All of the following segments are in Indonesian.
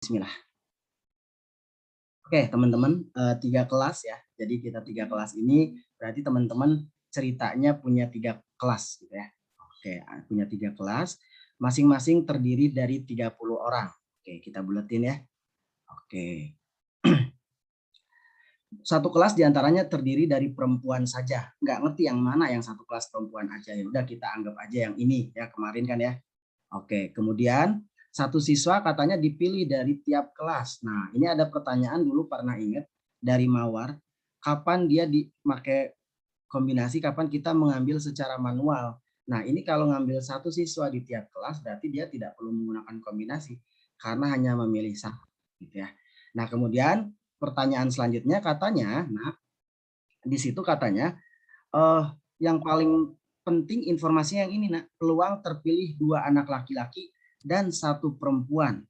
Bismillah. Oke, teman-teman, 3 kelas ya. Jadi kita 3 kelas ini berarti teman-teman ceritanya punya 3 kelas gitu ya. Oke, punya 3 kelas, masing-masing terdiri dari 30 orang. Oke, kita buletin ya. Oke. Satu kelas diantaranya terdiri dari perempuan saja. Nggak ngerti yang mana yang satu kelas perempuan aja. Ya udah kita anggap aja yang ini ya, kemarin kan ya. Oke, kemudian satu siswa katanya dipilih dari tiap kelas. Nah, ini ada pertanyaan dulu pernah ingat dari Mawar, kapan dia dipakai kombinasi, kapan kita mengambil secara manual. Nah, ini kalau ngambil satu siswa di tiap kelas berarti dia tidak perlu menggunakan kombinasi karena hanya memilih satu gitu ya. Nah, kemudian pertanyaan selanjutnya katanya, nah di situ katanya eh yang paling penting informasinya yang ini, nak, peluang terpilih 2 anak laki-laki dan 1 perempuan.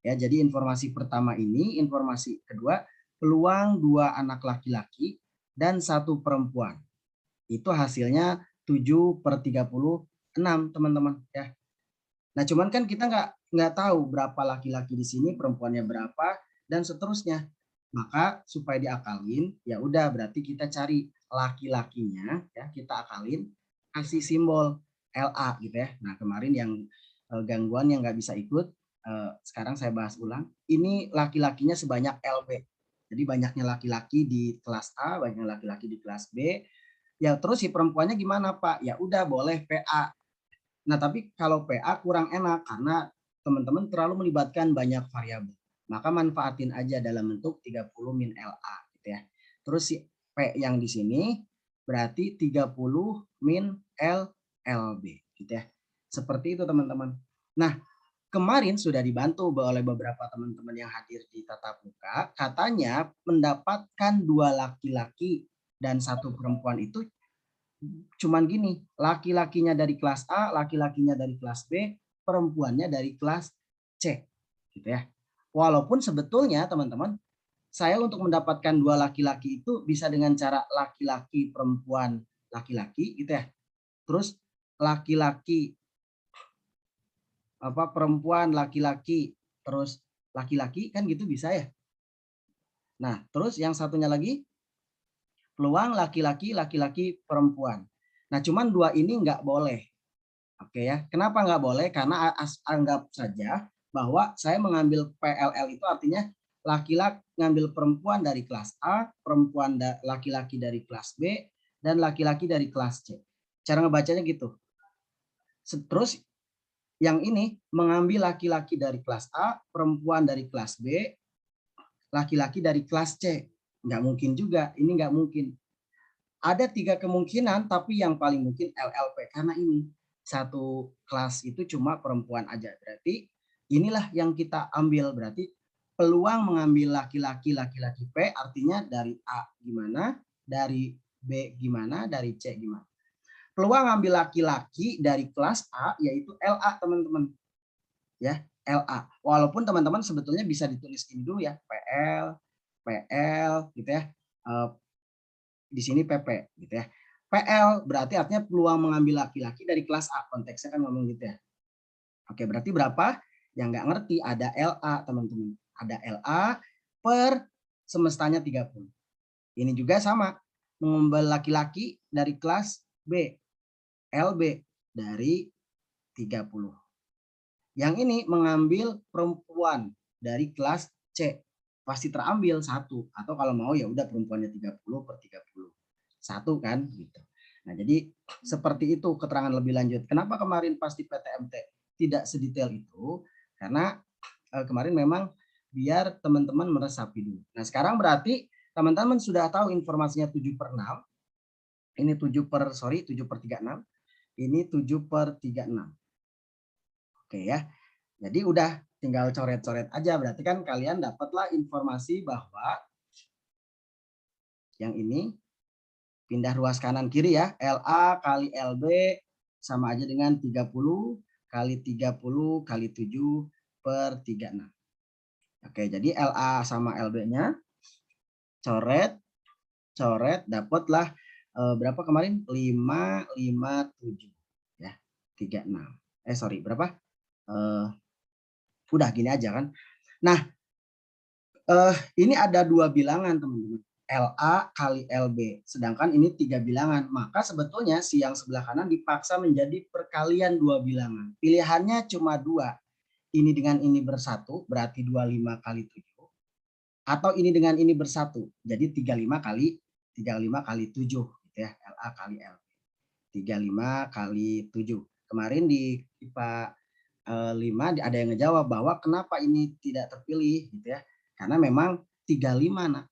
Ya, jadi informasi pertama ini, informasi kedua, peluang 2 anak laki-laki dan 1 perempuan. Itu hasilnya 7/36, teman-teman ya. Nah, cuman kan kita nggak tahu berapa laki-laki di sini, perempuannya berapa, dan seterusnya. Maka supaya diakalin, ya udah berarti kita cari laki-lakinya, ya kita akalin, kasih simbol LA gitu ya. Nah, kemarin yang gangguan yang nggak bisa ikut, sekarang saya bahas ulang. Ini laki-lakinya sebanyak LB. Jadi banyaknya laki-laki di kelas A, banyaknya laki-laki di kelas B. Ya terus si perempuannya gimana, Pak? Ya udah boleh PA. Nah, tapi kalau PA kurang enak karena teman-teman terlalu melibatkan banyak variabel. Maka manfaatin aja dalam bentuk 30 min LA gitu ya. Terus si P yang di sini berarti 30 min LLB gitu ya. Seperti itu teman-teman. Nah, kemarin sudah dibantu oleh beberapa teman-teman yang hadir di tatap muka, katanya mendapatkan 2 laki-laki dan 1 perempuan itu cuman gini, laki-lakinya dari kelas A, laki-lakinya dari kelas B, perempuannya dari kelas C, gitu ya. Walaupun sebetulnya teman-teman, saya untuk mendapatkan 2 laki-laki itu bisa dengan cara laki-laki, perempuan, laki-laki, gitu ya. Terus laki-laki, perempuan, laki-laki, terus laki-laki, kan gitu bisa ya. Nah, terus yang satunya lagi, peluang laki-laki, laki-laki, perempuan. Nah, cuman 2 ini nggak boleh. Oke ya, kenapa nggak boleh? Karena anggap saja bahwa saya mengambil PLL itu artinya laki-laki ngambil perempuan dari kelas A, perempuan laki-laki dari kelas B, dan laki-laki dari kelas C. Cara ngebacanya gitu. Terus yang ini mengambil laki-laki dari kelas A, perempuan dari kelas B, laki-laki dari kelas C. Nggak mungkin juga, ini nggak mungkin. Ada 3 kemungkinan, tapi yang paling mungkin LLP karena ini satu kelas itu cuma perempuan aja. Berarti inilah yang kita ambil. Berarti peluang mengambil laki-laki, laki-laki P artinya dari A gimana, dari B gimana, dari C gimana. Peluang ambil laki-laki dari kelas A yaitu LA, teman-teman. Ya, LA. Walaupun teman-teman sebetulnya bisa ditulis ini dulu ya, PL, PL gitu ya. Di sini PP gitu ya. PL berarti artinya peluang mengambil laki-laki dari kelas A, konteksnya kan ngomong gitu ya. Oke, berarti berapa? Yang nggak ngerti ada LA teman-teman. Ada LA per semestanya 30. Ini juga sama, mengambil laki-laki dari kelas B, LB dari 30. Yang ini mengambil perempuan dari kelas C, pasti terambil 1, atau kalau mau ya udah perempuannya 30/30. 1 kan gitu. Nah, jadi seperti itu keterangan lebih lanjut. Kenapa kemarin pasti PTMT tidak sedetail itu? Karena kemarin memang biar teman-teman meresapi dulu. Nah, sekarang berarti teman-teman sudah tahu informasinya 7/6. Ini 7/36. Ini 7/36. Oke ya. Jadi udah tinggal coret-coret aja. Berarti kan kalian dapatlah informasi bahwa yang ini pindah ruas kanan kiri ya. LA kali LB sama aja dengan 30 kali 30 kali 7/36. Oke, jadi LA sama LB-nya coret, coret, dapatlah berapa kemarin? 557 ya. 36. Sorry, berapa? Udah gini aja kan. Nah, Ini ada dua bilangan, teman-teman. LA kali LB. Sedangkan ini 3 bilangan. Maka sebetulnya si yang sebelah kanan dipaksa menjadi perkalian 2 bilangan. Pilihannya cuma 2. Ini dengan ini bersatu, berarti 25 kali 7. Atau ini dengan ini bersatu. Jadi 35 kali 7. Gitu ya. LA kali LB. 35 kali 7. Kemarin di IPA 5 ada yang ngejawab bahwa kenapa ini tidak terpilih gitu ya. Karena memang 35 nak.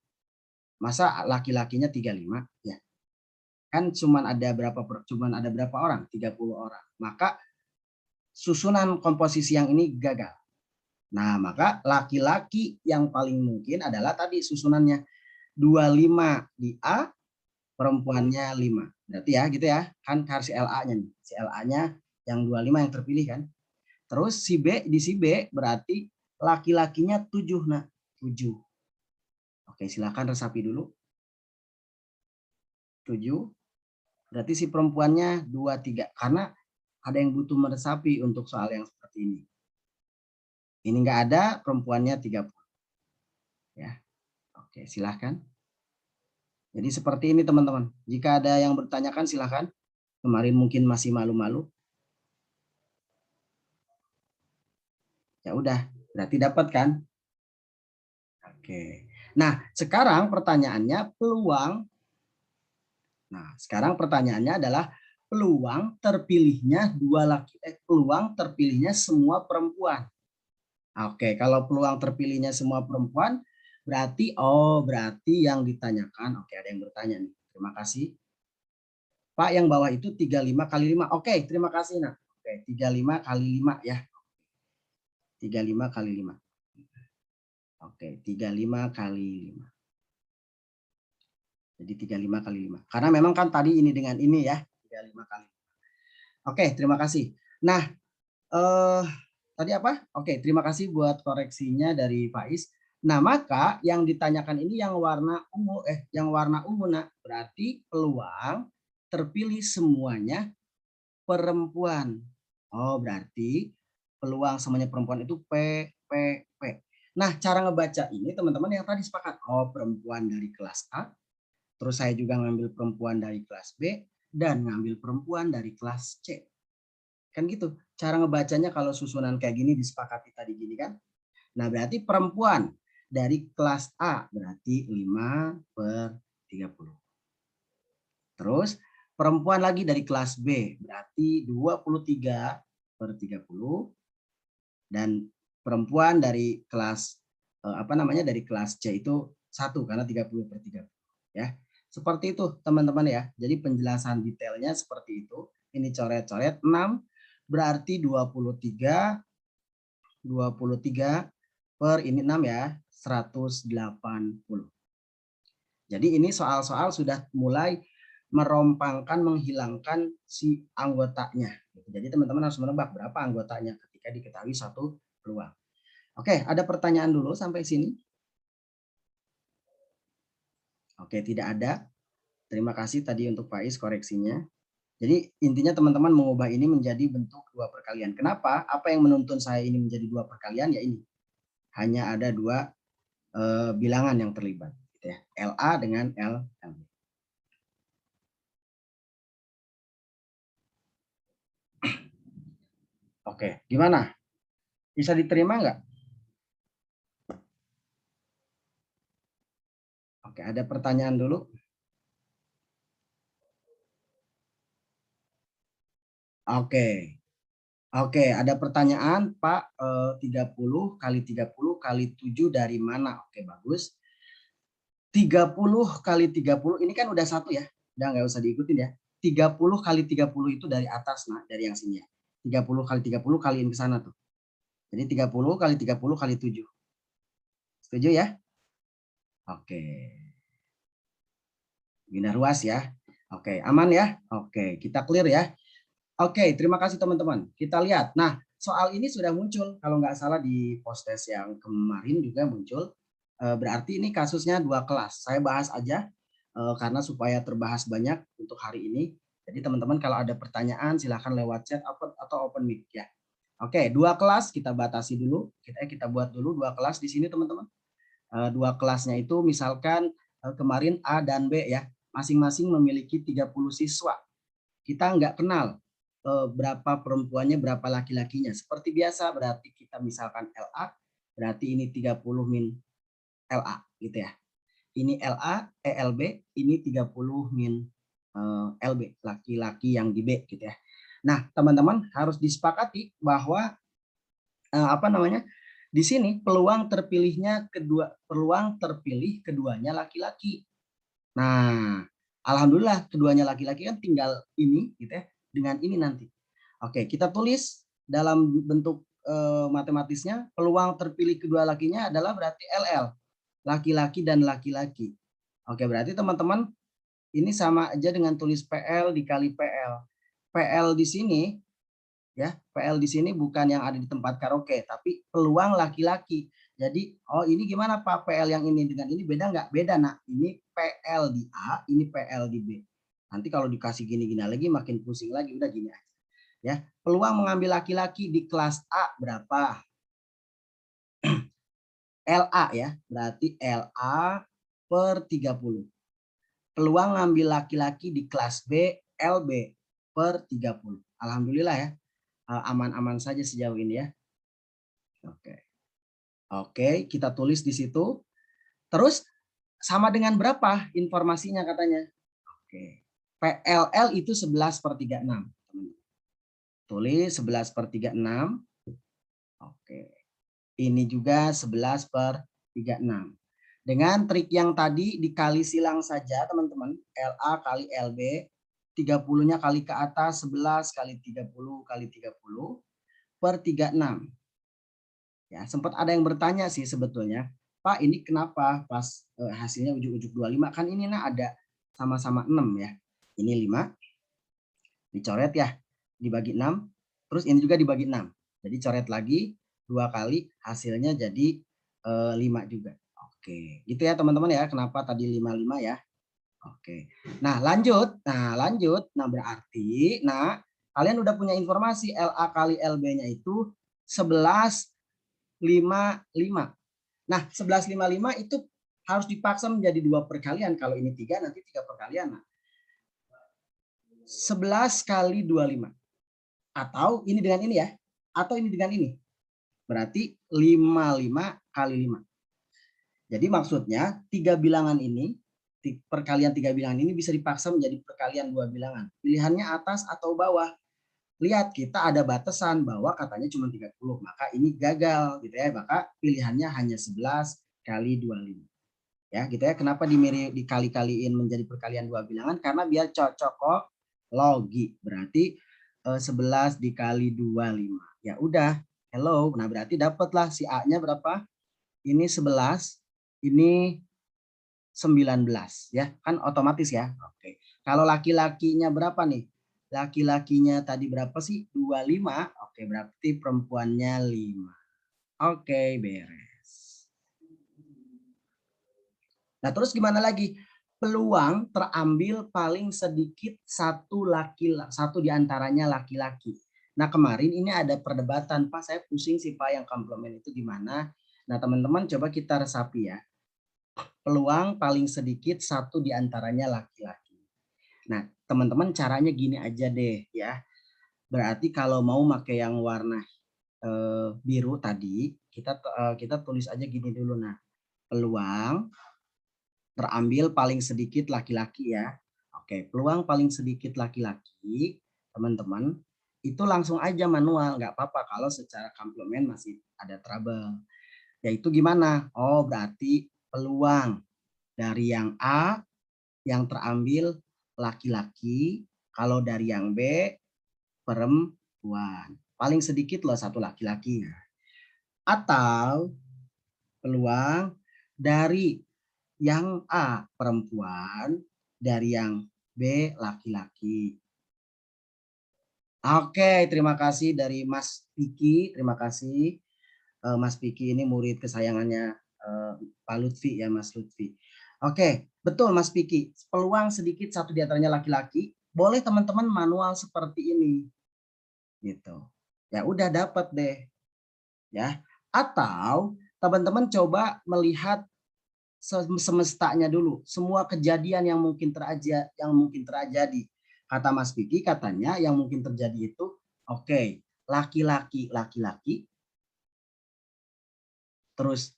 Masa laki-lakinya 35 ya. Kan cuman ada berapa orang? 30 orang. Maka susunan komposisi yang ini gagal. Nah, maka laki-laki yang paling mungkin adalah tadi susunannya 25 di A, perempuannya 5. Berarti ya gitu ya. Kan harus si LA-nya nih. Si LA-nya yang 25 yang terpilih kan. Terus si B di si B berarti laki-lakinya 7 nah, 7. Oke, silakan resapi dulu. 7. Berarti si perempuannya 2, 3. Karena ada yang butuh meresapi untuk soal yang seperti ini. Ini enggak ada, perempuannya 30. Ya. Oke, silakan. Jadi seperti ini teman-teman. Jika ada yang bertanyakan silakan. Kemarin mungkin masih malu-malu. Ya udah, berarti dapat kan? Oke. Nah, sekarang pertanyaannya peluang. Nah, sekarang pertanyaannya adalah peluang terpilihnya peluang terpilihnya semua perempuan. Oke, kalau peluang terpilihnya semua perempuan berarti berarti yang ditanyakan. Oke, ada yang bertanya nih. Terima kasih. Pak, yang bawah itu 35 kali 5. Oke, terima kasih nak. Oke, 35 kali 5 ya. 35 kali 5. Oke, 35 kali 5. Jadi 35 kali 5. Karena memang kan tadi ini dengan ini ya. 35 kali 5. Oke, terima kasih. Nah, tadi apa? Oke, terima kasih buat koreksinya dari Faiz. Nah, maka yang ditanyakan ini yang warna ungu, nah, berarti peluang terpilih semuanya perempuan. Oh, berarti peluang semuanya perempuan itu P, P, P. Nah, cara ngebaca ini teman-teman yang tadi sepakat. Oh, perempuan dari kelas A. Terus saya juga ngambil perempuan dari kelas B dan ngambil perempuan dari kelas C. Kan gitu. Cara ngebacanya kalau susunan kayak gini disepakati tadi gini kan. Nah, berarti perempuan dari kelas A berarti 5/30. Terus perempuan lagi dari kelas B berarti 23/30. Dan perempuan dari kelas dari kelas C itu 1 karena 30/30 ya. Seperti itu teman-teman ya. Jadi penjelasan detailnya seperti itu. Ini coret-coret 6 berarti 23 per ini 6 ya, 180. Jadi ini soal-soal sudah mulai menghilangkan si anggotanya. Jadi teman-teman harus menebak berapa anggotanya ketika diketahui satu peluang. Oke, ada pertanyaan dulu sampai sini? Oke, tidak ada. Terima kasih tadi untuk Faiz koreksinya. Jadi intinya teman-teman mengubah ini menjadi bentuk 2 perkalian. Kenapa? Apa yang menuntun saya ini menjadi 2 perkalian? Ya ini. Hanya ada 2 bilangan yang terlibat. Gitu ya. LA dengan LB. Oke, gimana? Bisa diterima nggak? Oke, ada pertanyaan dulu. Oke. Oke, ada pertanyaan, Pak, 30 kali 30 kali 7 dari mana? Oke, bagus. 30 kali 30 ini kan udah satu ya. Udah nggak usah diikutin ya. 30 kali 30 itu dari atas, nah, dari yang sini ya. 30 kali 30 kaliin ke sana tuh. Jadi 30 kali 30 kali 7. Setuju ya? Oke. Bina ruas ya. Oke, aman ya? Oke, kita clear ya. Oke, terima kasih teman-teman. Kita lihat. Nah, soal ini sudah muncul kalau nggak salah di post-test yang kemarin juga muncul. Berarti ini kasusnya 2 kelas. Saya bahas aja karena supaya terbahas banyak untuk hari ini. Jadi teman-teman kalau ada pertanyaan silahkan lewat chat atau open mic ya. Oke, 2 kelas kita batasi dulu. Kita buat dulu 2 kelas di sini teman-teman. Dua kelasnya itu misalkan kemarin A dan B ya, masing-masing memiliki 30 siswa. Kita nggak kenal berapa perempuannya, berapa laki-lakinya. Seperti biasa, berarti kita misalkan LA, berarti ini 30 min LA gitu ya. Ini LA, LB, ini 30 min LB, laki-laki yang di B gitu ya. Nah, teman-teman harus disepakati bahwa di sini peluang terpilih keduanya laki-laki. Nah, alhamdulillah keduanya laki-laki kan tinggal ini gitu ya, dengan ini nanti. Oke, kita tulis dalam bentuk matematisnya, peluang terpilih kedua lakinya adalah berarti LL, laki-laki dan laki-laki. Oke, berarti teman-teman ini sama aja dengan tulis PL dikali PL. PL di sini ya, PL di sini bukan yang ada di tempat karaoke, tapi peluang laki-laki. Jadi, oh ini gimana Pak, PL yang ini dengan ini beda nggak? Beda nak, ini PL di A, ini PL di B. Nanti kalau dikasih gini-gini lagi makin pusing lagi, udah gini aja. Ya, peluang mengambil laki-laki di kelas A berapa? LA ya, berarti LA per 30. Peluang ngambil laki-laki di kelas B, LB per 30. Alhamdulillah ya, aman-aman saja sejauh ini ya. Oke, kita tulis di situ. Terus sama dengan berapa informasinya katanya? Oke. PLL itu 11/36. Tulis 11/36. Oke. Ini juga 11/36. Dengan trik yang tadi dikali silang saja teman-teman. LA kali LB. 30-nya kali ke atas, 11 kali 30 kali 30 per 36. Ya, sempat ada yang bertanya sih sebetulnya, Pak ini kenapa pas hasilnya ujuk-ujuk 25, kan ini ada sama-sama 6 ya. Ini 5, dicoret ya, dibagi 6, terus ini juga dibagi 6. Jadi coret lagi 2 kali, hasilnya jadi 5 juga. Oke, gitu ya teman-teman ya, kenapa tadi 55 ya. Oke, nah lanjut. Nah berarti, kalian udah punya informasi LA kali LB-nya itu 11/55. Nah, 11/55 itu harus dipaksa menjadi 2 perkalian. Kalau ini 3, nanti 3 perkalian. Nah, 11 kali 25. Atau ini dengan ini ya. Atau ini dengan ini. Berarti 55 kali 5. Jadi maksudnya 3 bilangan ini, perkalian 3 bilangan ini bisa dipaksa menjadi perkalian 2 bilangan. Pilihannya atas atau bawah. Lihat, kita ada batasan bahwa katanya cuma 30. Maka ini gagal gitu ya. Maka pilihannya hanya 11 kali 25. Ya, gitu ya. Kenapa dikali-kaliin menjadi perkalian 2 bilangan? Karena biar cocokologi. Berarti 11 dikali 25. Ya udah, hello. Nah, berarti dapatlah si A-nya berapa? Ini 11, ini 19 ya. Kan otomatis ya. Oke. Kalau laki-lakinya berapa nih? Laki-lakinya tadi berapa sih? 25. Oke, berarti perempuannya 5. Oke, beres. Nah, terus gimana lagi? Peluang terambil paling sedikit satu di antaranya laki-laki. Nah, kemarin ini ada perdebatan, Pak, saya pusing sih, Pak, yang komplement itu gimana? Nah, teman-teman coba kita resapi ya. Peluang paling sedikit satu di antaranya laki-laki. Nah, teman-teman caranya gini aja deh ya. Berarti kalau mau pakai yang warna biru tadi, kita tulis aja gini dulu. Nah, peluang terambil paling sedikit laki-laki ya. Oke, peluang paling sedikit laki-laki, teman-teman, itu langsung aja manual, nggak apa-apa kalau secara komplement masih ada trouble. Yaitu gimana? Oh, berarti peluang dari yang A yang terambil laki-laki, kalau dari yang B perempuan. Paling sedikit loh satu laki-laki. Atau peluang dari yang A perempuan, dari yang B laki-laki. Oke, terima kasih dari Mas Piki. Terima kasih. Mas Piki ini murid kesayangannya Pak Lutfi ya, Mas Lutfi. Oke, betul Mas Piki. Peluang sedikit satu di antaranya laki-laki. Boleh teman-teman manual seperti ini. Gitu. Ya udah dapat deh. Ya. Atau teman-teman coba melihat semestanya dulu, semua kejadian yang mungkin terjadi. Kata Mas Vicky katanya yang mungkin terjadi itu oke, laki-laki terus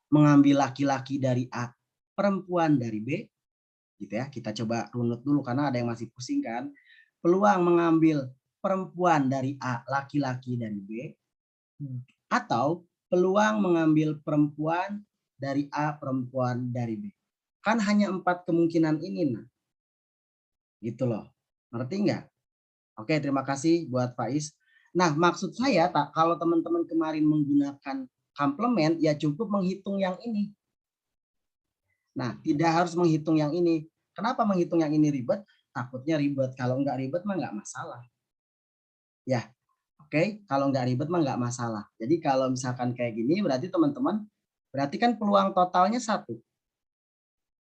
mengambil laki-laki dari A, perempuan dari B, gitu ya. Kita coba runut dulu karena ada yang masih pusing kan. Peluang mengambil perempuan dari A, laki-laki dari B, atau peluang mengambil perempuan dari A, perempuan dari B. Kan hanya 4 kemungkinan ini, nah. Gitu loh. Ngerti nggak? Oke, terima kasih buat Faiz. Nah, maksud saya kalau teman-teman kemarin menggunakan komplement, ya cukup menghitung yang ini. Nah, tidak harus menghitung yang ini. Kenapa menghitung yang ini ribet? Takutnya ribet. Kalau nggak ribet mah nggak masalah. Ya, oke. Kalau nggak ribet mah nggak masalah. Jadi kalau misalkan kayak gini, berarti teman-teman, berarti kan peluang totalnya 1.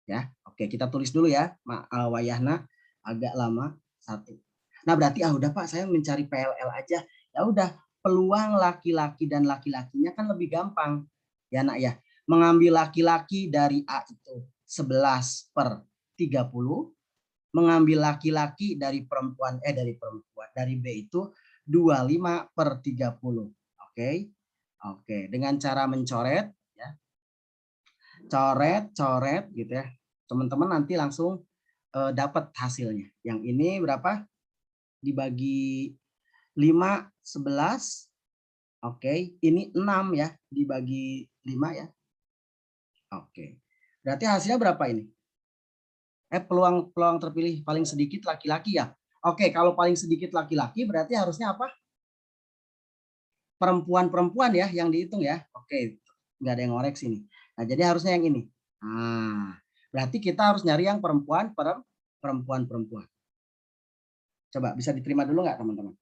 Ya, oke, kita tulis dulu ya, Wayahna, agak lama 1. Nah, berarti udah Pak, saya mencari PLL aja. Ya udah, peluang laki-laki dan laki-lakinya kan lebih gampang. Ya, Nak ya. Mengambil laki-laki dari A itu 11/30, mengambil laki-laki dari dari B itu 25/30. Oke. Oke, dengan cara mencoret ya. Coret gitu ya. Teman-teman nanti langsung dapat hasilnya. Yang ini berapa? Dibagi 5, 11. Oke, ini 6 ya, dibagi 5 ya. Oke. Berarti hasilnya berapa ini? Peluang terpilih paling sedikit laki-laki ya. Oke, kalau paling sedikit laki-laki berarti harusnya apa? Perempuan-perempuan ya yang dihitung ya. Oke, nggak ada yang ngorek sini. Nah, jadi harusnya yang ini. Nah, berarti kita harus nyari yang perempuan-perempuan. Coba bisa diterima dulu nggak teman-teman?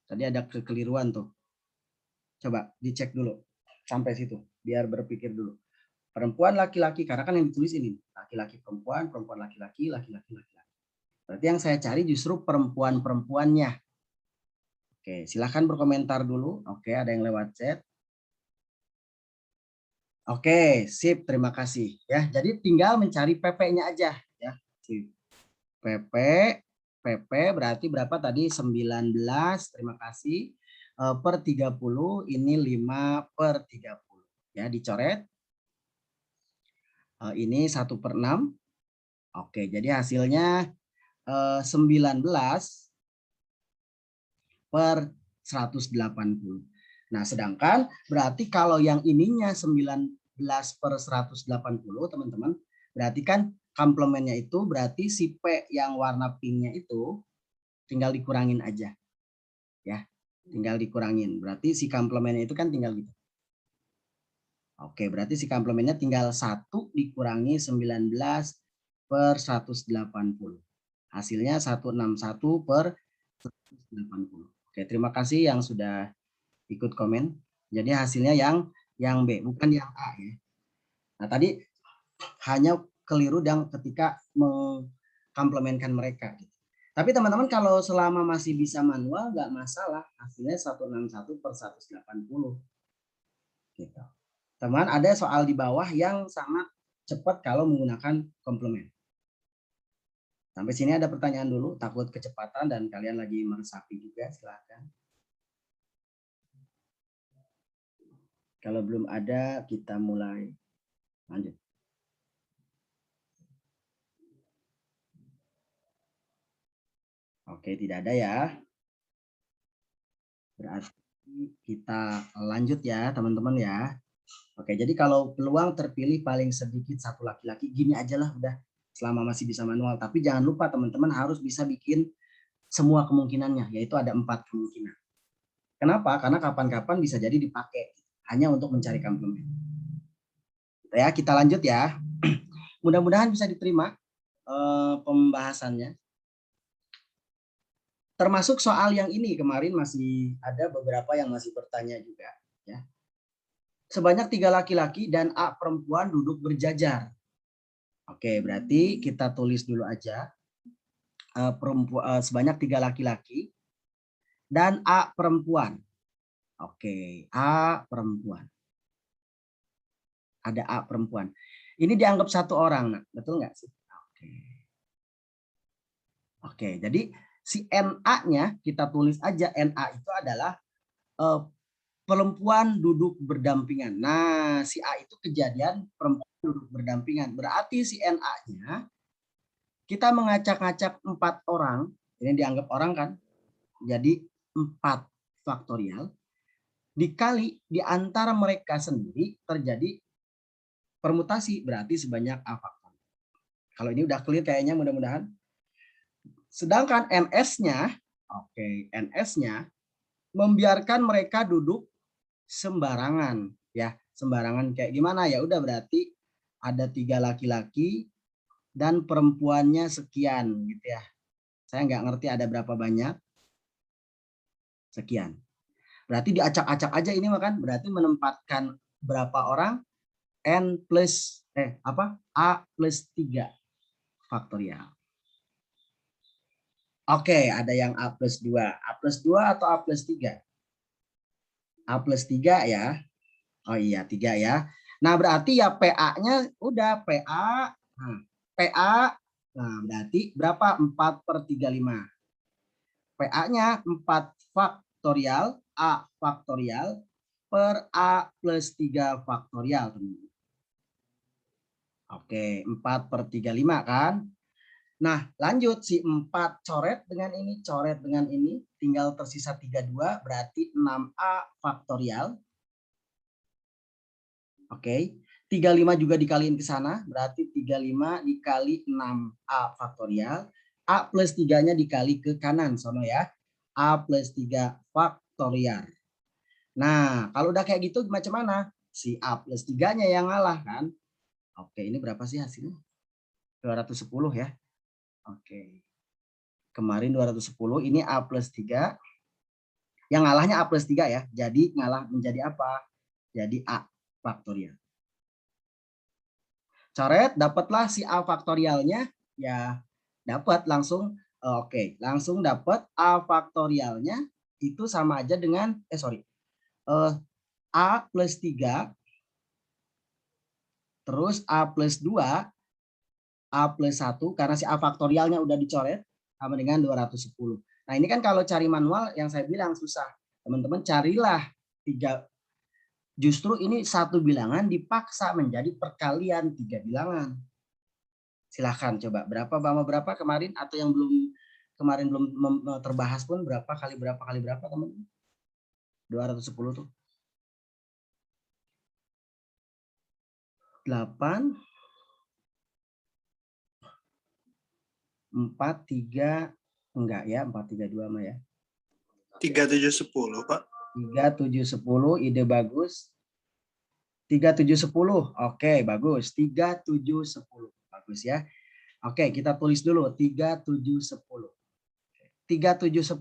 Tadi ada kekeliruan tuh. Coba dicek dulu sampai situ, biar berpikir dulu. Perempuan laki-laki, karena kan yang ditulis ini laki-laki perempuan, perempuan laki-laki, laki-laki laki-laki. Berarti yang saya cari justru perempuan-perempuannya. Oke, silahkan berkomentar dulu. Oke, ada yang lewat chat. Oke, sip, terima kasih ya. Jadi tinggal mencari PP-nya aja ya. Sip. PP berarti berapa tadi? 19, terima kasih. Per 30, ini 5/30. Ya, dicoret. Ini 1/6. Oke, jadi hasilnya 19/180. Nah, sedangkan berarti kalau yang ininya 19/180, teman-teman, berarti kan komplemennya itu berarti si P yang warna pinknya itu tinggal dikurangin aja. Ya, tinggal dikurangin. Berarti si komplemennya itu kan tinggal gitu. Oke, berarti si komplemennya tinggal 1 dikurangi 19/180. Hasilnya 161/180. Oke, terima kasih yang sudah ikut komen. Jadi hasilnya yang B, bukan yang A ya. Nah, tadi hanya keliru dan ketika mengkomplementkan mereka. Tapi teman-teman kalau selama masih bisa manual nggak masalah, hasilnya 161/180. Gitu. Teman, ada soal di bawah yang sangat cepat kalau menggunakan komplement. Sampai sini ada pertanyaan dulu, takut kecepatan dan kalian lagi meresapi juga, silakan. Kalau belum ada, kita mulai lanjut. Oke, tidak ada ya. Berarti kita lanjut ya, teman-teman ya. Oke, jadi kalau peluang terpilih paling sedikit 1 laki-laki, gini aja lah udah, selama masih bisa manual. Tapi jangan lupa teman-teman harus bisa bikin semua kemungkinannya, yaitu ada 4 kemungkinan. Kenapa? Karena kapan-kapan bisa jadi dipakai, hanya untuk mencari komplement. Ya, kita lanjut ya. Mudah-mudahan bisa diterima pembahasannya. Termasuk soal yang ini kemarin masih ada beberapa yang masih bertanya juga. Ya. Sebanyak 3 laki-laki dan A perempuan duduk berjajar. Oke, berarti kita tulis dulu aja. Sebanyak 3 laki-laki dan A perempuan. Oke, A perempuan. Ada A perempuan. Ini dianggap satu orang, nah, betul nggak sih? Oke. Oke, jadi si NA-nya kita tulis aja, NA itu adalah perempuan duduk berdampingan. Nah, si A itu kejadian perempuan duduk berdampingan. Berarti si NA-nya kita mengacak-ngacak 4 orang, ini dianggap orang kan? Jadi 4 faktorial dikali di antara mereka sendiri terjadi permutasi, berarti sebanyak A faktorial. Kalau ini udah clear kayaknya, mudah-mudahan. Sedangkan NS-nya, oke, NS-nya membiarkan mereka duduk sembarangan, ya, sembarangan kayak gimana ya? Udah berarti ada 3 laki-laki dan perempuannya sekian, gitu ya. Saya nggak ngerti ada berapa banyak, sekian. Berarti diacak-acak aja ini makan, berarti menempatkan berapa orang? N plus A plus 3 faktorial. Oke, ada yang A plus 2. A plus 2 atau A plus 3? A plus 3 ya. Oh iya, 3 ya. Nah, berarti ya PA-nya udah PA. Nah, PA, nah berarti berapa? 4/35. PA-nya 4 faktorial, A faktorial per A plus 3 faktorial. Oke, 4/35 kan? Nah, lanjut si 4 coret dengan ini, coret dengan ini, tinggal tersisa 32, berarti 6A faktorial. Oke, 35 juga dikaliin ke sana, berarti 35 dikali 6A faktorial. A plus 3-nya dikali ke kanan, sono ya. A plus 3 faktorial. Nah, kalau udah kayak gitu macam mana? Si A plus 3-nya yang ngalah kan? Oke, ini berapa sih hasilnya? 210 ya. Oke. Kemarin 210, ini A plus 3. Yang ngalahnya A plus 3 ya. Jadi ngalah menjadi apa? Jadi A faktorial. Coret, dapatlah si A faktorialnya. Ya, dapat langsung. Oke, langsung dapat A faktorialnya. Itu sama aja dengan, A plus 3. Terus A plus 2. A plus 1. Karena si A faktorialnya udah dicoret. Sama dengan 210. Nah, ini kan kalau cari manual yang saya bilang susah. Teman-teman carilah 3. Justru ini satu bilangan dipaksa menjadi perkalian 3 bilangan. Silahkan coba berapa sama berapa kemarin, atau yang belum kemarin belum terbahas pun berapa kali berapa teman-teman? 210 tuh. 8 4 3 enggak ya, 4 3 2 mah ya. 3 7 10, Pak. 3 7 10 ide bagus. 3 7 10. Oke, bagus. 3 7 10. Bagus ya. Oke, kita tulis dulu 3 7 10. 3 7 10.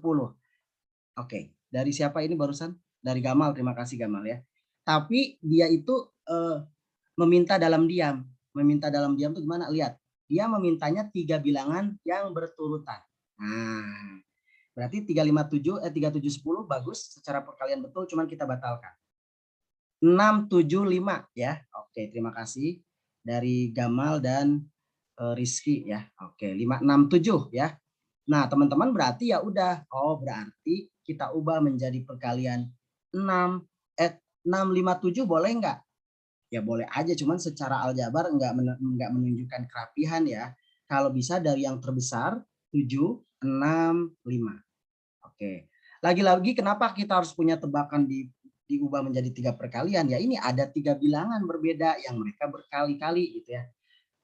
Oke, dari siapa ini barusan? Dari Gamal, terima kasih Gamal ya. Tapi dia itu meminta dalam diam. Meminta dalam diam itu gimana? Lihat, dia memintanya 3 bilangan yang berturutan. Nah, berarti 357 10 bagus, secara perkalian betul, cuman kita batalkan. 675 ya. Oke, terima kasih dari Gamal dan Rizky ya. Oke, 567 ya. Nah, teman-teman berarti ya udah. Oh, berarti kita ubah menjadi perkalian 657 boleh nggak? Ya boleh aja, cuman secara aljabar nggak menunjukkan kerapihan ya. Kalau bisa dari yang terbesar 7, 6, 5. Oke. Lagi-lagi kenapa kita harus punya tebakan diubah menjadi 3 perkalian? Ya ini ada 3 bilangan berbeda yang mereka berkali-kali gitu ya.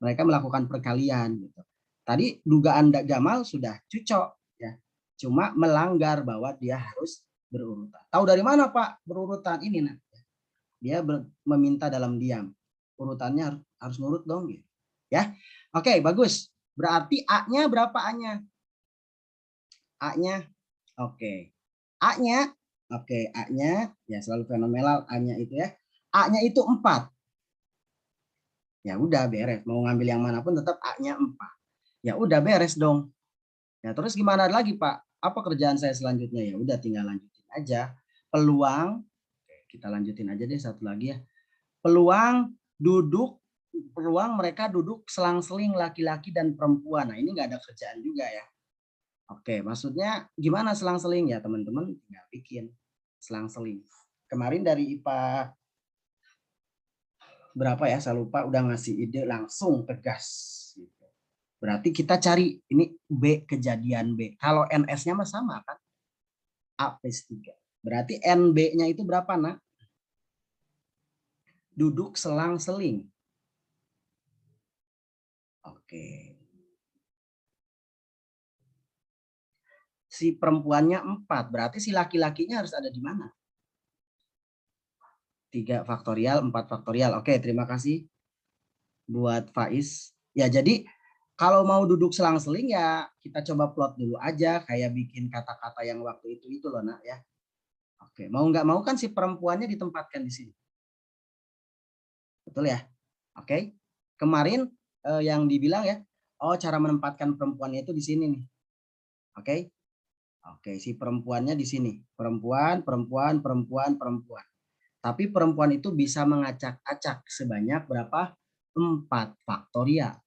Mereka melakukan perkalian gitu. Tadi dugaan Gamal sudah cocok ya. Cuma melanggar bahwa dia harus berurutan. Tahu dari mana Pak berurutan ini? Nah, dia meminta dalam diam. Urutannya harus nurut dong gitu. Ya. Oke, bagus. Berarti A-nya berapa A-nya? A-nya. Oke. A-nya. Oke, A-nya ya selalu fenomenal A-nya itu ya. A-nya itu 4. Ya udah beres. Mau ngambil yang manapun tetap A-nya 4. Ya udah beres dong. Ya terus gimana lagi Pak? Apa kerjaan saya selanjutnya? Ya udah tinggal lanjutin aja. Peluang, kita lanjutin aja deh satu lagi ya. Peluang Duduk, peluang mereka duduk selang-seling laki-laki dan perempuan. Nah, ini nggak ada kerjaan juga ya. Oke, maksudnya gimana selang-seling ya teman-teman? Tinggal bikin selang-seling. Kemarin dari IPA berapa ya, saya lupa, udah ngasih ide langsung tegas. Gitu. Berarti kita cari ini B, kejadian B. Kalau NS-nya mah sama kan? A plus 3. Berarti NB-nya itu berapa, nak? Duduk selang-seling. Oke. Si perempuannya 4, berarti si laki-lakinya harus ada di mana? 3 faktorial, 4 faktorial. Oke, terima kasih buat Faiz. Ya, jadi kalau mau duduk selang-seling ya kita coba plot dulu aja kayak bikin kata-kata yang waktu itu loh, nak ya. Oke, mau nggak mau kan si perempuannya ditempatkan di sini. Betul ya? Oke. Kemarin yang dibilang ya, oh cara menempatkan perempuannya itu di sini nih. Oke. Oke, si perempuannya di sini. Perempuan, perempuan, perempuan, perempuan. Tapi perempuan itu bisa mengacak-acak sebanyak berapa? 4 faktorial.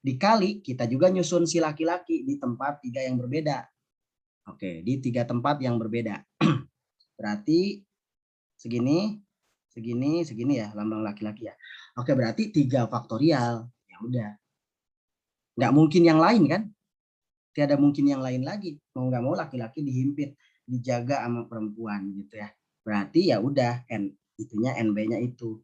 Dikali kita juga nyusun si laki-laki di tempat 3 yang berbeda. Oke, di 3 tempat yang berbeda. Berarti segini, segini, segini ya lambang laki-laki ya. Oke, berarti 3 faktorial. Ya udah. Nggak mungkin yang lain kan? Tiada mungkin yang lain lagi. Mau nggak mau laki-laki dihimpit, dijaga sama perempuan gitu ya. Berarti ya udah itunya NB-nya itu.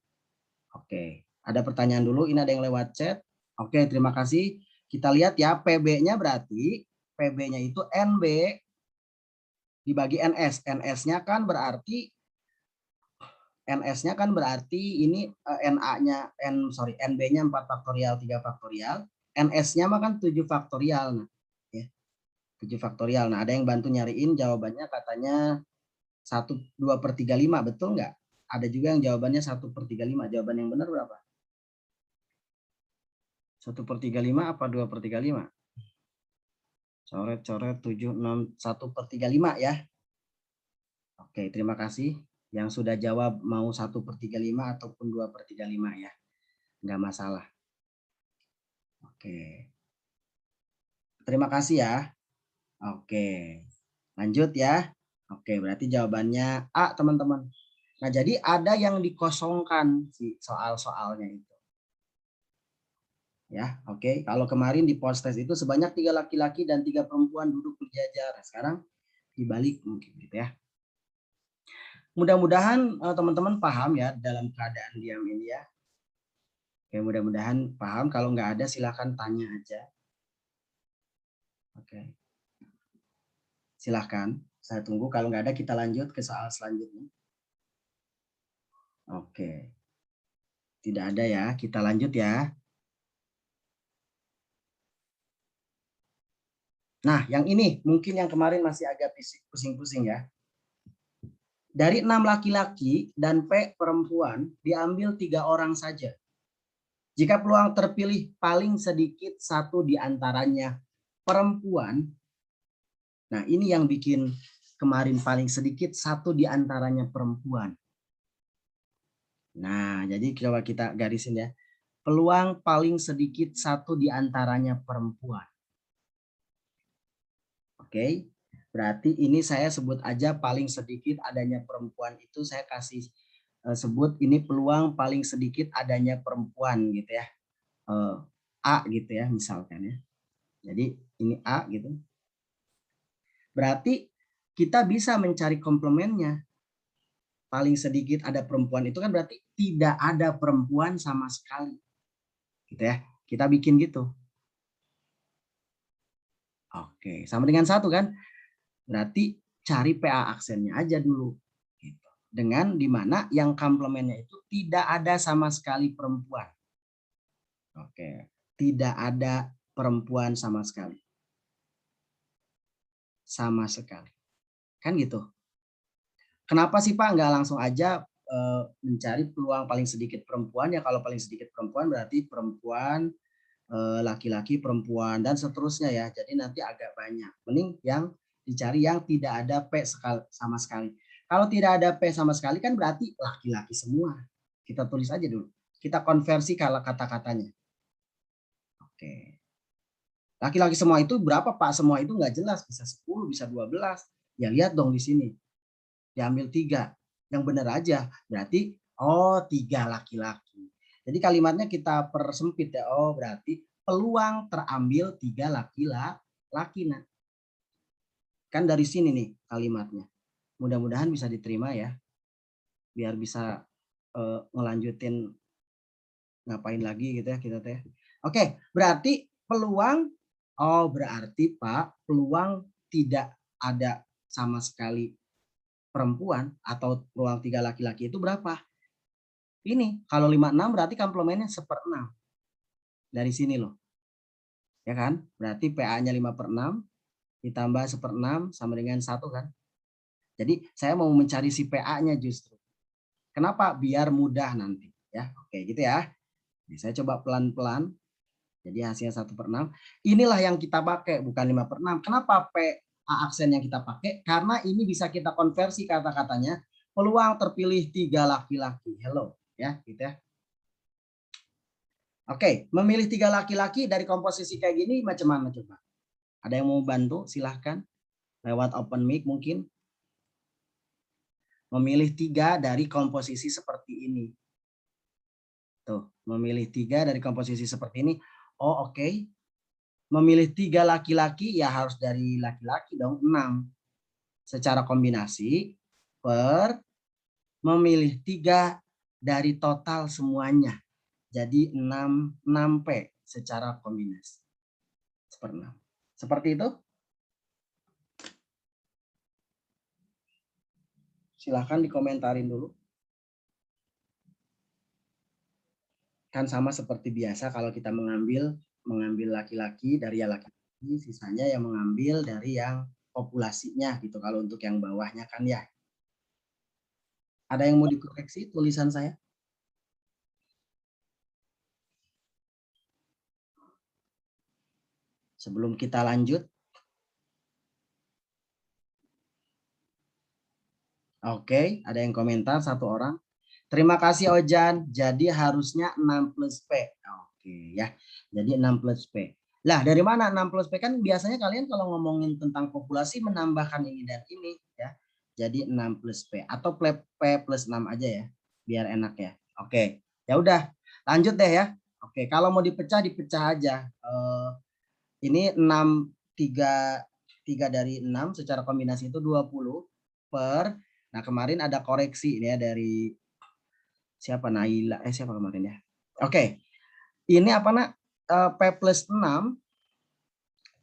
Oke, ada pertanyaan dulu. Ini ada yang lewat chat. Oke, terima kasih. Kita lihat ya, PB-nya berarti PB-nya itu NB dibagi NS. NS-nya kan berarti ini NA-nya NB-nya 4 faktorial, 3 faktorial. NS-nya mah kan 7 faktorial. Nah, ya. 7 faktorial. Nah, ada yang bantu nyariin jawabannya katanya 1/2/35, betul nggak? Ada juga yang jawabannya 1/35. Jawaban yang benar berapa? 1/35 apa 2/35? Coret-coret 7, 6, 1/35 ya. Oke, terima kasih yang sudah jawab mau 1/35 ataupun 2/35 ya. Nggak masalah. Oke. Terima kasih ya. Oke. Lanjut ya. Oke, berarti jawabannya A, teman-teman. Nah, jadi ada yang dikosongkan si soal-soalnya itu. Ya, oke. Kalau kemarin di post test itu sebanyak 3 laki-laki dan 3 perempuan duduk berjajar. Sekarang dibalik mungkin gitu ya. Mudah-mudahan teman-teman paham ya dalam keadaan diam ini ya. Oke, mudah-mudahan paham. Kalau nggak ada silahkan tanya aja. Oke. Silahkan. Saya tunggu. Kalau nggak ada kita lanjut ke soal selanjutnya. Oke. Tidak ada ya. Kita lanjut ya. Nah, yang ini mungkin yang kemarin masih agak pusing-pusing ya. Dari 6 laki-laki dan P perempuan diambil 3 orang saja. Jika peluang terpilih paling sedikit satu di antaranya perempuan, nah ini yang bikin kemarin paling sedikit satu di antaranya perempuan. Nah, jadi coba kita garisin ya. Peluang paling sedikit satu di antaranya perempuan. Oke, berarti ini saya sebut aja paling sedikit adanya perempuan itu saya kasih sebut ini peluang paling sedikit adanya perempuan gitu ya. A gitu ya misalkan ya. Jadi ini A gitu. Berarti kita bisa mencari komplemennya. Paling sedikit ada perempuan itu kan berarti tidak ada perempuan sama sekali. Gitu ya. Kita bikin gitu. Oke, sama dengan 1 kan? Berarti cari PA aksennya aja dulu. Gitu. Dengan dimana yang komplemennya itu tidak ada sama sekali perempuan. Oke, tidak ada perempuan sama sekali. Sama sekali. Kan gitu. Kenapa sih Pak nggak langsung aja mencari peluang paling sedikit perempuan ya, kalau paling sedikit perempuan berarti perempuan, laki-laki, perempuan dan seterusnya ya. Jadi nanti agak banyak. Mending yang dicari yang tidak ada P sama sekali. Kalau tidak ada P sama sekali kan berarti laki-laki semua. Kita tulis aja dulu. kita konversi kalau kata-katanya. Oke. Laki-laki semua itu berapa Pak? Semua itu nggak jelas, bisa 10, bisa 12. Ya lihat dong di sini. Diambil 3. Yang benar aja. Berarti oh 3 laki-laki. Jadi kalimatnya kita persempit ya. Oh berarti peluang terambil 3 laki-laki. Nah, kan dari sini nih kalimatnya. Mudah-mudahan bisa diterima ya. Biar bisa ngelanjutin ngapain lagi gitu ya kita teh. Oke, berarti peluang, oh berarti Pak, peluang tidak ada sama sekali perempuan atau peluang 3 laki-laki itu berapa? Ini kalau 56 berarti komplemennya 1/6. Dari sini loh. Ya kan? Berarti PA-nya 5/6 ditambah 1/6 sama dengan 1 kan? Jadi saya mau mencari si PA-nya justru. Kenapa? Biar mudah nanti ya. Oke, gitu ya. Jadi saya coba pelan-pelan. Jadi hasilnya 1/6. Inilah yang kita pakai, bukan 5/6. Kenapa PA aksen yang kita pakai? Karena ini bisa kita konversi kata-katanya. Peluang terpilih 3 laki-laki. Hello, ya, gitu ya. Oke, memilih 3 laki-laki dari komposisi kayak gini macam mana coba? Ada yang mau bantu? Silahkan. Lewat open mic mungkin. Memilih 3 dari komposisi seperti ini. Tuh, memilih 3 dari komposisi seperti ini. Oh, oke. Memilih 3 laki-laki ya harus dari laki-laki dong, 6. Secara kombinasi per memilih 3 dari total semuanya. Jadi 6P secara kombinasi. 1/6. Seperti itu? Silahkan dikomentarin dulu. Kan sama seperti biasa kalau kita mengambil laki-laki dari yang laki-laki, sisanya yang mengambil dari yang populasinya gitu kalau untuk yang bawahnya kan ya. Ada yang mau dikoreksi tulisan saya? Sebelum kita lanjut. Oke, ada yang komentar 1 orang. Terima kasih Ojan. Jadi harusnya 6 plus P. Oke ya. Jadi 6 plus P. Lah dari mana 6 plus P? Kan biasanya kalian kalau ngomongin tentang populasi menambahkan ini dan ini ya. Jadi 6 plus P atau P plus 6 aja ya. Biar enak ya. Oke. Ya udah, lanjut deh ya. Oke, kalau mau dipecah aja. Ini 6 3 dari 6 secara kombinasi itu 20 per. Nah, kemarin ada koreksi ini ya dari siapa Naila siapa kemarin ya. Oke. Ini apa nak? P plus 6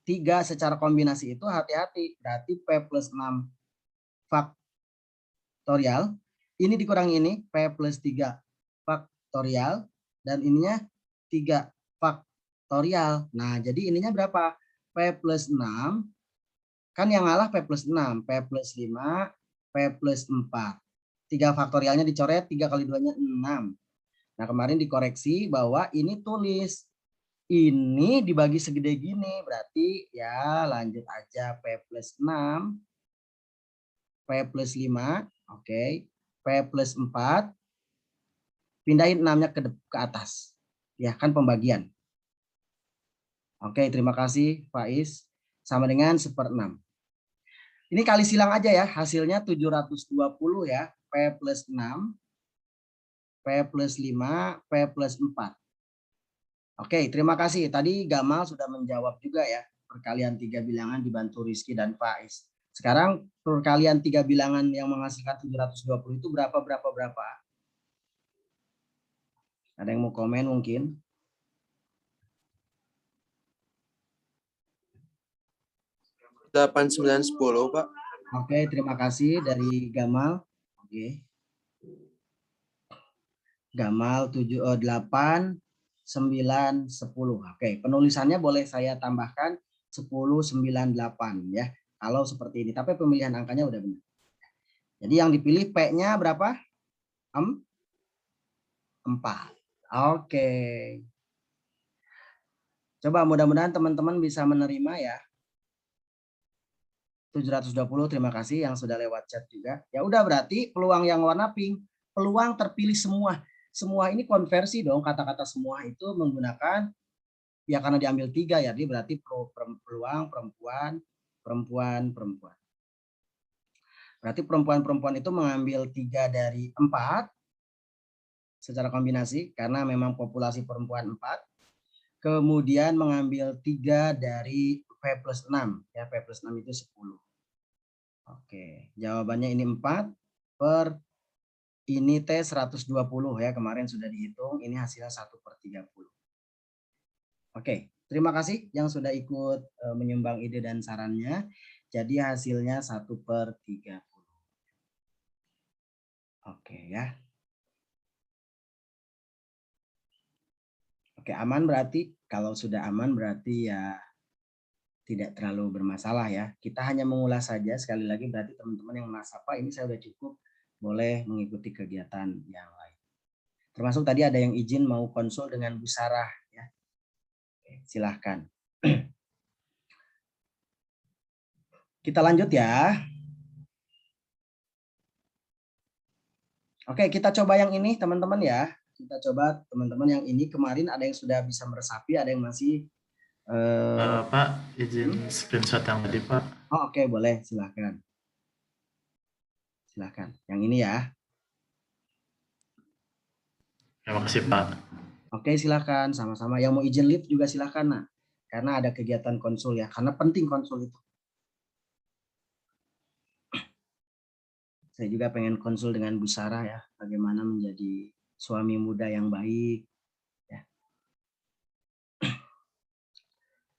3 secara kombinasi itu hati-hati. Berarti P plus 6 faktorial. Ini dikurangi ini P plus 3 faktorial. Dan ininya 3 faktorial. Nah, jadi ininya berapa? P plus 6. Kan yang ngalah P plus 6. P plus 5. P plus 4. 3 faktorialnya dicoret. 3 kali 2-nya 6. Nah, kemarin dikoreksi bahwa ini tulis. Ini dibagi segede gini. Berarti ya lanjut aja P plus 6. P plus 5. Oke. P plus 4. Pindahin 6-nya ke atas. Ya, kan pembagian. Oke, terima kasih Faiz. Sama dengan 1/6. Ini kali silang aja ya. Hasilnya 720 ya. P plus 6. P plus 5. P plus 4. Oke, terima kasih. Tadi Gamal sudah menjawab juga ya. Perkalian 3 bilangan dibantu Rizky dan Faiz. Sekarang perkalian 3 bilangan yang menghasilkan 720 itu berapa? Ada yang mau komen mungkin? Delapan 9 10 Pak. Oke, terima kasih dari Gamal. Oke. Gamal 8 9 10. Oke, penulisannya boleh saya tambahkan 10 9 8 ya. Kalau seperti ini, tapi pemilihan angkanya udah benar. Jadi yang dipilih P-nya berapa? 4. Oke. Coba mudah-mudahan teman-teman bisa menerima ya. 720 terima kasih yang sudah lewat chat juga. Ya udah berarti peluang yang warna pink, peluang terpilih semua. semua ini konversi dong, kata-kata semua itu menggunakan, ya karena diambil 3 ya, jadi berarti peluang, perempuan, perempuan, perempuan. Berarti perempuan-perempuan itu mengambil 3 dari 4 secara kombinasi, karena memang populasi perempuan 4. Kemudian mengambil 3 dari P+6, ya P+6 itu 10. Oke, jawabannya ini 4 per ini T 120 ya, kemarin sudah dihitung, ini hasilnya 1/30. Oke, terima kasih yang sudah ikut menyumbang ide dan sarannya. Jadi hasilnya 1/30. Oke ya. Oke, aman berarti. Kalau sudah aman berarti ya tidak terlalu bermasalah ya. Kita hanya mengulas saja, sekali lagi berarti teman-teman yang merasa, Pak ini saya udah cukup, boleh mengikuti kegiatan yang lain. Termasuk tadi ada yang izin mau konsul dengan Bu Sarah ya. Oke, silahkan. Kita lanjut ya. Oke, kita coba yang ini teman-teman ya. Kita coba teman-teman yang ini, kemarin ada yang sudah bisa meresapi, ada yang masih Pak, izin screenshot yang tadi, Pak. Oh, oke, boleh, silahkan. Silahkan. Yang ini ya. Terima kasih, Pak. Oke, silahkan. Sama-sama. Yang mau izin live juga silahkan, nah. Karena ada kegiatan konsul ya. Karena penting konsul itu. Saya juga pengen konsul dengan Bu Sarah ya. Bagaimana menjadi suami muda yang baik. Ya.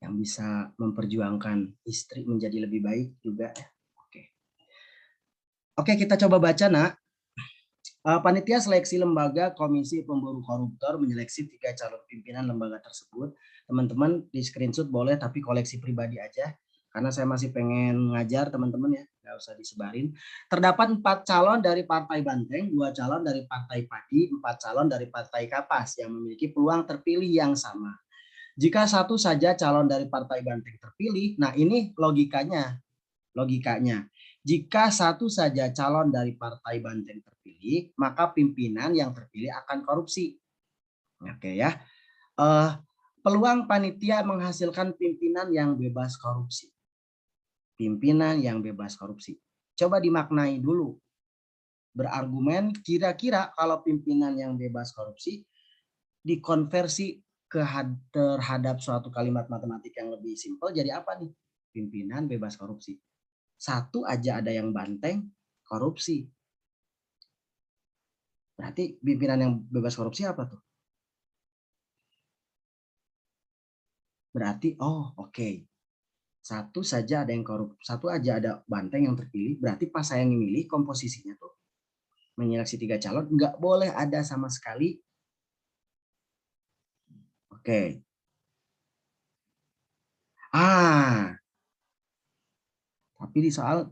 Yang bisa memperjuangkan istri menjadi lebih baik juga ya. Oke, kita coba baca, nak. Panitia seleksi lembaga Komisi Pemburu Koruptor menyeleksi 3 calon pimpinan lembaga tersebut. Teman-teman di screenshot boleh, tapi koleksi pribadi aja. Karena saya masih pengen ngajar teman-teman ya, nggak usah disebarin. Terdapat 4 calon dari Partai Banteng, 2 calon dari Partai Padi, 4 calon dari Partai Kapas yang memiliki peluang terpilih yang sama. Jika satu saja calon dari Partai Banteng terpilih, nah ini logikanya. Jika satu saja calon dari Partai Banteng terpilih, maka pimpinan yang terpilih akan korupsi. Oke ya. Peluang panitia menghasilkan pimpinan yang bebas korupsi. Pimpinan yang bebas korupsi. Coba dimaknai dulu. Berargumen kira-kira kalau pimpinan yang bebas korupsi dikonversi terhadap suatu kalimat matematik yang lebih simpel jadi apa nih? Pimpinan bebas korupsi. Satu aja ada yang banteng, korupsi. Berarti pimpinan yang bebas korupsi apa tuh? Berarti, oh oke. Satu saja ada yang korup, satu aja ada banteng yang terpilih, berarti pas saya memilih komposisinya tuh, menyeleksi 3 calon, nggak boleh ada sama sekali. Oke. Tapi di soal,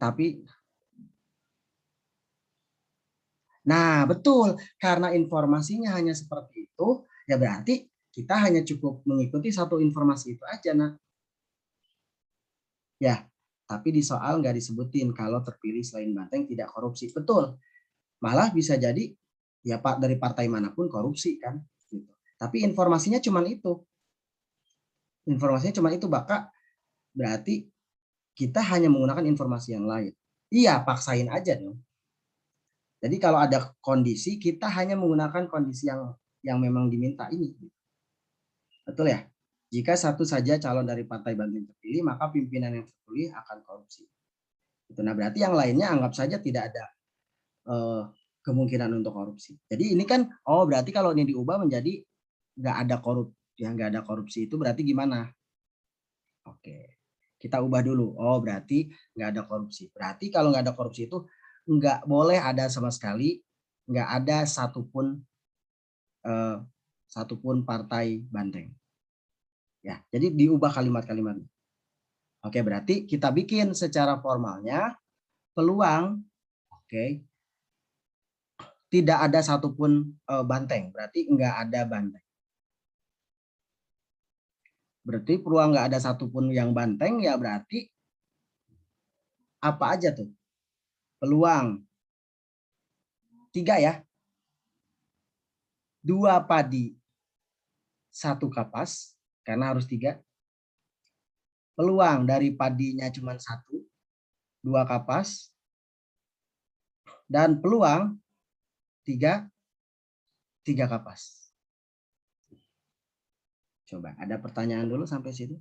nah betul, karena informasinya hanya seperti itu, ya berarti kita hanya cukup mengikuti satu informasi itu aja, nah. Ya, tapi di soal nggak disebutin kalau terpilih selain Banteng tidak korupsi. Betul, malah bisa jadi ya Pak dari partai manapun korupsi kan. Gitu. Tapi informasinya cuma itu. Informasinya cuma itu, Bapak. Berarti kita hanya menggunakan informasi yang lain. Iya, paksain aja dong. Jadi kalau ada kondisi, kita hanya menggunakan kondisi yang memang diminta ini. Betul ya? Jika satu saja calon dari Partai Banteng terpilih, maka pimpinan yang terpilih akan korupsi. Nah berarti yang lainnya anggap saja tidak ada kemungkinan untuk korupsi. Jadi ini kan, oh berarti kalau ini diubah menjadi nggak ada nggak ada korupsi itu berarti gimana? Oke, kita ubah dulu. Oh berarti nggak ada korupsi. Berarti kalau nggak ada korupsi itu nggak boleh ada sama sekali, nggak ada satupun partai Banteng. Ya, jadi diubah kalimat-kalimatnya. Oke, berarti kita bikin secara formalnya peluang, oke, tidak ada satupun banteng, berarti nggak ada banteng. Berarti peluang nggak ada satupun yang banteng, ya berarti apa aja tuh? Peluang 3 ya. 2 padi 1 kapas, karena harus 3. Peluang dari padinya cuma 1, 2 kapas. Dan peluang 3 kapas. Coba, ada pertanyaan dulu sampai situ?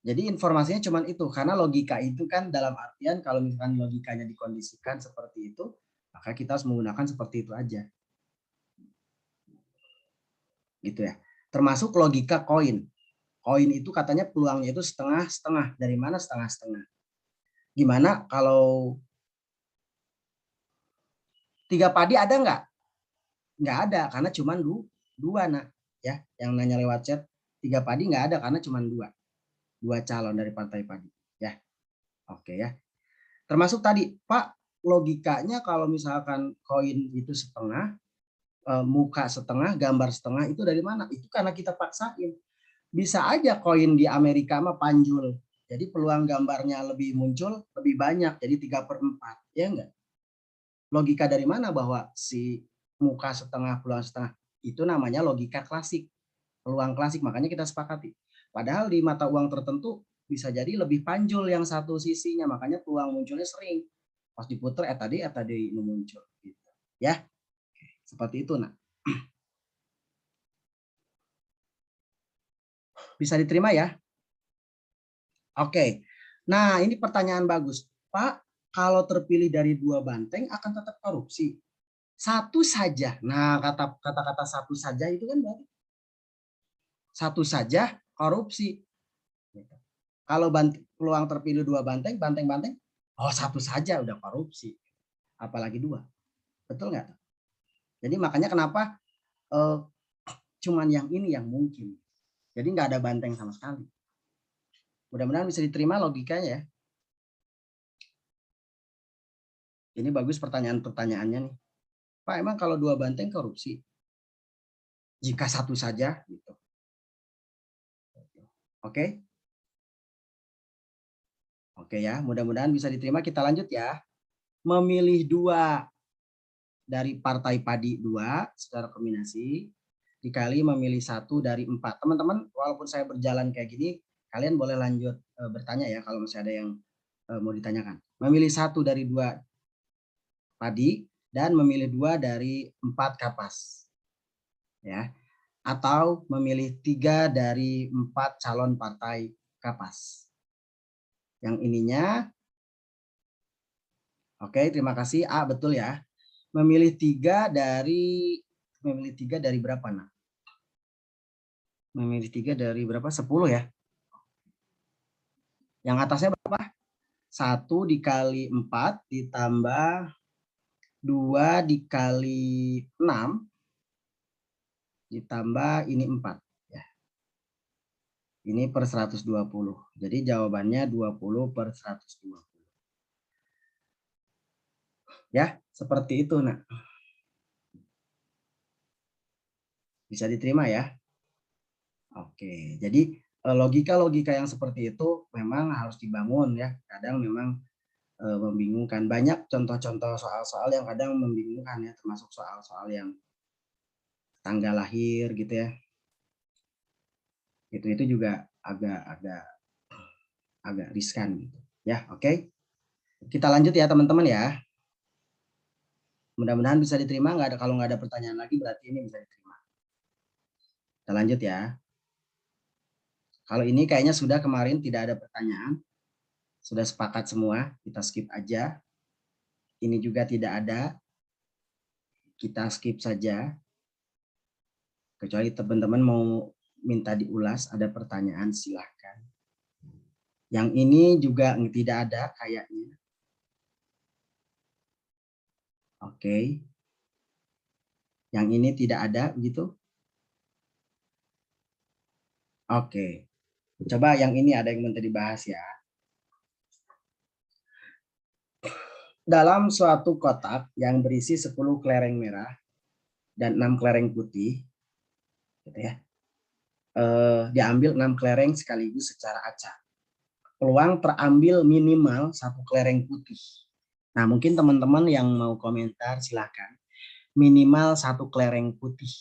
Jadi informasinya cuma itu, karena logika itu kan dalam artian kalau misalkan logikanya dikondisikan seperti itu, maka kita harus menggunakan seperti itu aja. Gitu ya. Termasuk logika koin. Koin itu katanya peluangnya itu setengah-setengah. Dari mana setengah-setengah? Gimana kalau 3 padi ada nggak? Nggak ada, karena cuma 2 nak. Ya, yang nanya lewat chat, 3 padi nggak ada karena cuma 2. 2 calon dari partai padi. Ya, oke ya. Termasuk tadi, Pak, logikanya kalau misalkan koin itu setengah, muka setengah, gambar setengah, itu dari mana? Itu karena kita paksain. Bisa aja koin di Amerika mah panjul. Jadi peluang gambarnya lebih muncul, lebih banyak. Jadi 3/4. Ya enggak? Logika dari mana bahwa si muka setengah, peluang setengah? Itu namanya logika klasik. Peluang klasik, makanya kita sepakati. Padahal di mata uang tertentu bisa jadi lebih panjul yang satu sisinya, makanya peluang munculnya sering. Pas diputer tadi ini muncul gitu. Ya. Seperti itu, nak. Bisa diterima ya? Oke. Nah, ini pertanyaan bagus. Pak, kalau terpilih dari 2 banteng akan tetap korupsi. Satu saja. Nah, kata-kata satu saja itu kan berarti satu saja korupsi. Kalau peluang terpilih 2 banteng, oh satu saja udah korupsi. Apalagi 2. Betul nggak? Jadi makanya kenapa cuman yang ini yang mungkin. Jadi nggak ada banteng sama sekali. Mudah-mudahan bisa diterima logikanya ya. Ini bagus pertanyaan-pertanyaannya nih. Pak, emang kalau 2 banteng korupsi? Jika satu saja gitu. Oke? Oke ya, mudah-mudahan bisa diterima. Kita lanjut ya. Memilih 2 dari partai padi 2 secara kombinasi dikali memilih 1 dari 4. Teman-teman, walaupun saya berjalan kayak gini, kalian boleh lanjut bertanya ya kalau masih ada yang mau ditanyakan. Memilih 1 dari 2 padi dan memilih 2 dari 4 kapas. Ya. Atau memilih 3 dari 4 calon partai kapas. Yang ininya, oke, terima kasih. A, betul ya. Memilih 3 dari berapa, nak? Memilih 3 dari berapa? 10 ya. Yang atasnya berapa? 1 dikali 4 ditambah 2 dikali 6 ditambah ini 4. Ya. Ini per 120. Jadi jawabannya 20 per 120. Ya, seperti itu, nak. Bisa diterima ya? Oke, jadi logika-logika yang seperti itu memang harus dibangun ya. Kadang memang membingungkan. Banyak contoh-contoh soal-soal yang kadang membingungkan ya, termasuk soal-soal yang tanggal lahir gitu ya. Itu juga agak riskan gitu. Ya, oke. Kita lanjut ya teman-teman ya. Mudah-mudahan bisa diterima. Kalau nggak ada pertanyaan lagi berarti ini bisa diterima. Kita lanjut ya. Kalau ini kayaknya sudah kemarin tidak ada pertanyaan. Sudah sepakat semua, kita skip aja. Ini juga tidak ada. Kita skip saja. Kecuali teman-teman mau minta diulas, ada pertanyaan silahkan. Yang ini juga tidak ada kayaknya. Oke. Yang ini tidak ada begitu. Oke. Coba yang ini ada yang minta dibahas ya. Dalam suatu kotak yang berisi 10 kelereng merah dan 6 kelereng putih, gitu ya, diambil 6 kelereng sekaligus secara acak. Peluang terambil minimal 1 kelereng putih. Nah, mungkin teman-teman yang mau komentar silahkan. Minimal 1 kelereng putih.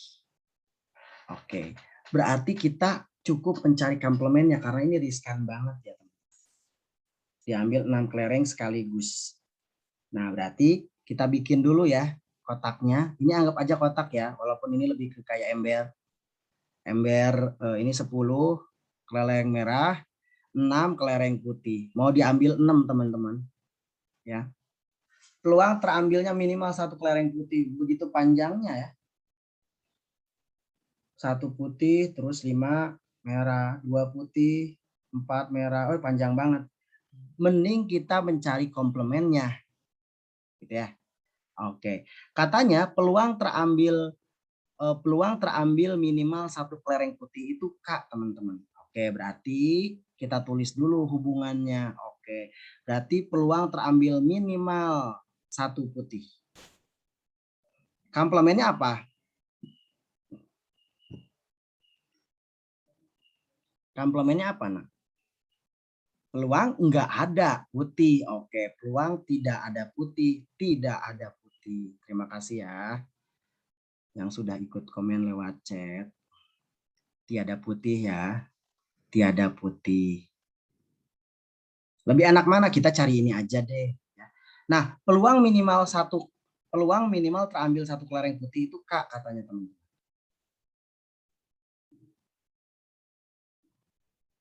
Oke, berarti kita cukup mencari komplemennya karena ini riskan banget ya. Diambil 6 kelereng sekaligus. Nah, berarti kita bikin dulu ya kotaknya. Ini anggap aja kotak ya, walaupun ini lebih ke kayak ember. Ember ini 10 kelereng merah, 6 kelereng putih. Mau diambil 6 teman-teman. Ya. Peluang terambilnya minimal 1 kelereng putih. Begitu panjangnya ya. 1 putih, terus 5 merah, 2 putih, 4 merah. Oh, panjang banget. Mending kita mencari komplemennya. Gitu ya. Oke. Katanya peluang terambil minimal 1 kelereng putih itu K, teman-teman. Oke, berarti kita tulis dulu hubungannya. Oke. Berarti peluang terambil minimal 1 putih. Komplemennya apa? Komplemennya apa, nak? Peluang enggak ada putih. Oke, peluang tidak ada putih. Tidak ada putih. Terima kasih ya yang sudah ikut komen lewat chat. Tiada putih ya. Tiada putih. Lebih enak mana? Kita cari ini aja deh. Nah, peluang minimal terambil 1 kelereng putih itu K katanya teman-teman.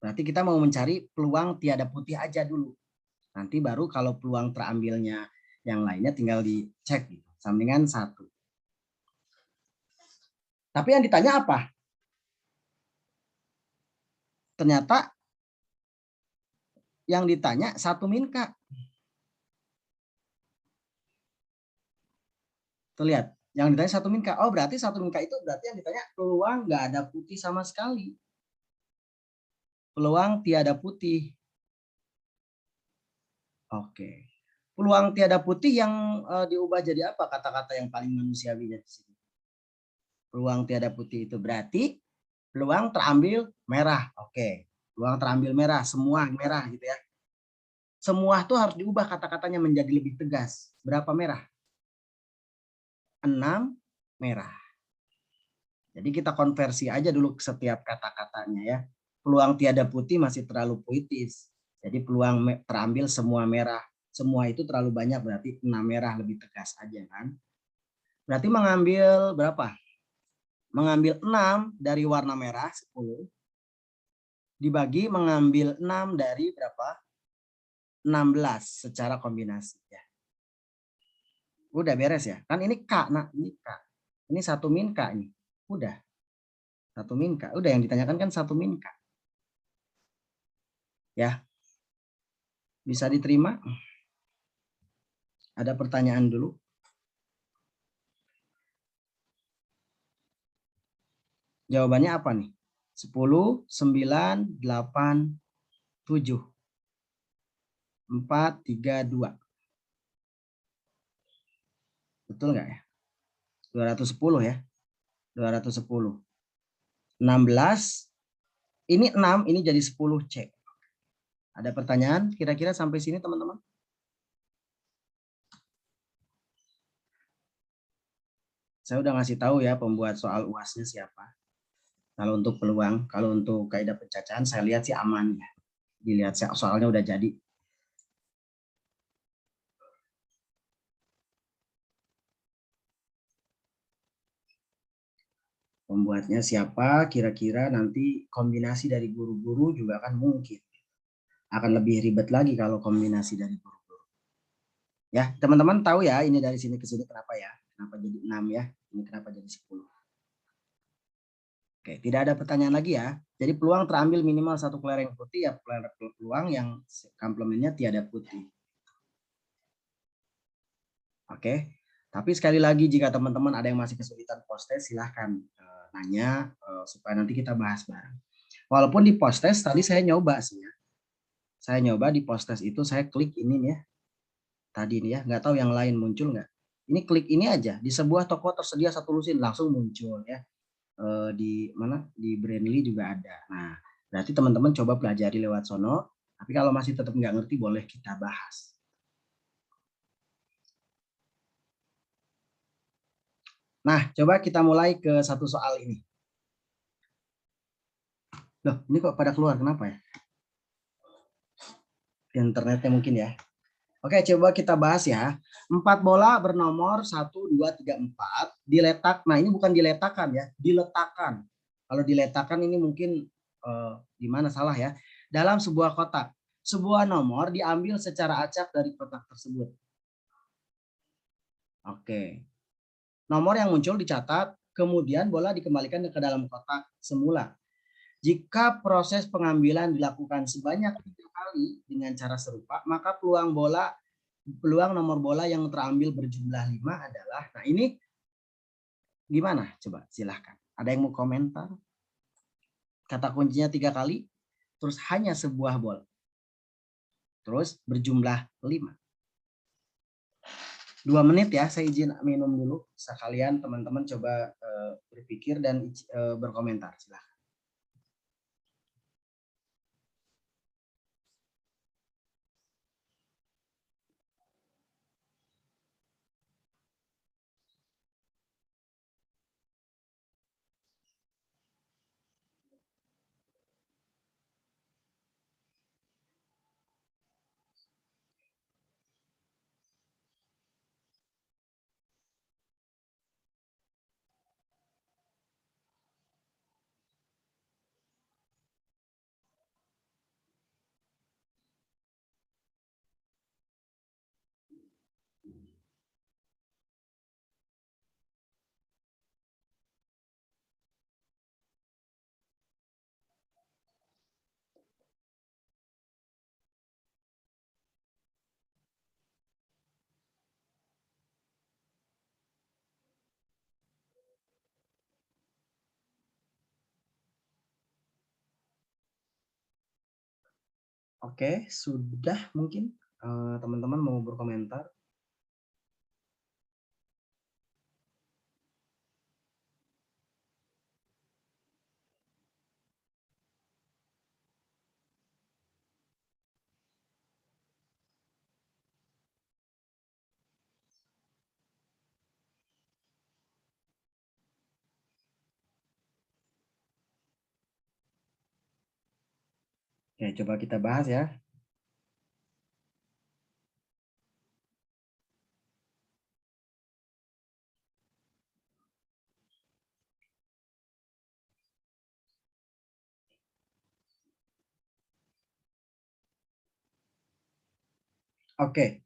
Berarti kita mau mencari peluang tiada putih aja dulu. Nanti baru kalau peluang terambilnya yang lainnya tinggal dicek gitu. Sampingan 1. Tapi yang ditanya apa? Ternyata yang ditanya 1 min K. Tuh lihat, yang ditanya 1 min K. Oh, berarti 1 min K itu berarti yang ditanya peluang nggak ada putih sama sekali. Peluang tiada putih. Oke. Peluang tiada putih yang diubah jadi apa kata-kata yang paling manusiawi di sini? Peluang tiada putih itu berarti peluang terambil merah. Oke. Peluang terambil merah, semua merah gitu ya. Semua itu harus diubah kata-katanya menjadi lebih tegas. Berapa merah? 6 merah. Jadi kita konversi aja dulu setiap kata-katanya ya. Peluang tiada putih masih terlalu puitis. Jadi peluang terambil semua merah. Semua itu terlalu banyak berarti 6 merah lebih tegas aja kan. Berarti mengambil berapa? Mengambil 6 dari warna merah 10. Dibagi mengambil 6 dari berapa? 16 secara kombinasi ya. Udah beres ya. Kan ini K, nah ini K. Ini 1 min K ini. Udah. 1 min K. Udah yang ditanyakan kan 1 min K. Ya. Bisa diterima? Ada pertanyaan dulu? Jawabannya apa nih? 10, 9, 8, 7. 4, 3, 2. Betul nggak ya? 210 ya. 210. 16. Ini 6, ini jadi 10C. Ada pertanyaan kira-kira sampai sini teman-teman? Saya udah ngasih tahu ya pembuat soal UASnya siapa. Kalau untuk peluang, kalau untuk kaidah pencacahan saya lihat sih aman ya. Dilihat soalnya udah jadi. Pembuatnya siapa, kira-kira nanti kombinasi dari guru-guru juga kan mungkin. Akan lebih ribet lagi kalau kombinasi dari guru-guru. Ya, teman-teman tahu ya ini dari sini ke sini kenapa ya? Kenapa jadi 6 ya? Ini kenapa jadi 10? Oke, tidak ada pertanyaan lagi ya. Jadi peluang terambil minimal 1 kelereng putih ya peluang yang komplemennya tiada putih. Oke. Tapi sekali lagi jika teman-teman ada yang masih kesulitan post test silahkan nanya supaya nanti kita bahas bareng. Walaupun di post test tadi saya nyoba sih ya. Saya nyoba di post test itu saya klik ini nih ya. Tadi nih ya, nggak tahu yang lain muncul nggak. Ini klik ini aja di sebuah toko tersedia satu lusin langsung muncul ya. Di mana di Brandly juga ada. Nah, berarti teman-teman coba pelajari lewat sono. Tapi kalau masih tetap nggak ngerti boleh kita bahas. Nah, coba kita mulai ke satu soal ini. Loh, ini kok pada keluar, kenapa ya? Internetnya mungkin ya. Oke, coba kita bahas ya. 4 bola bernomor 1, 2, 3, 4 diletak. Nah, ini bukan diletakkan ya, diletakkan. Kalau diletakkan ini mungkin gimana salah ya. Dalam sebuah kotak. Sebuah nomor diambil secara acak dari kotak tersebut. Oke. Nomor yang muncul dicatat, kemudian bola dikembalikan ke dalam kotak semula. Jika proses pengambilan dilakukan sebanyak 3 kali dengan cara serupa, maka peluang nomor bola yang terambil berjumlah 5 adalah, nah ini gimana? Coba silahkan. Ada yang mau komentar? Kata kuncinya 3 kali, terus hanya sebuah bola. Terus berjumlah 5. 2 menit ya, saya izin minum dulu. Sekalian teman-teman coba berpikir dan berkomentar. Silahkan. Oke, sudah mungkin teman-teman mau berkomentar. Oke, coba kita bahas ya. Oke,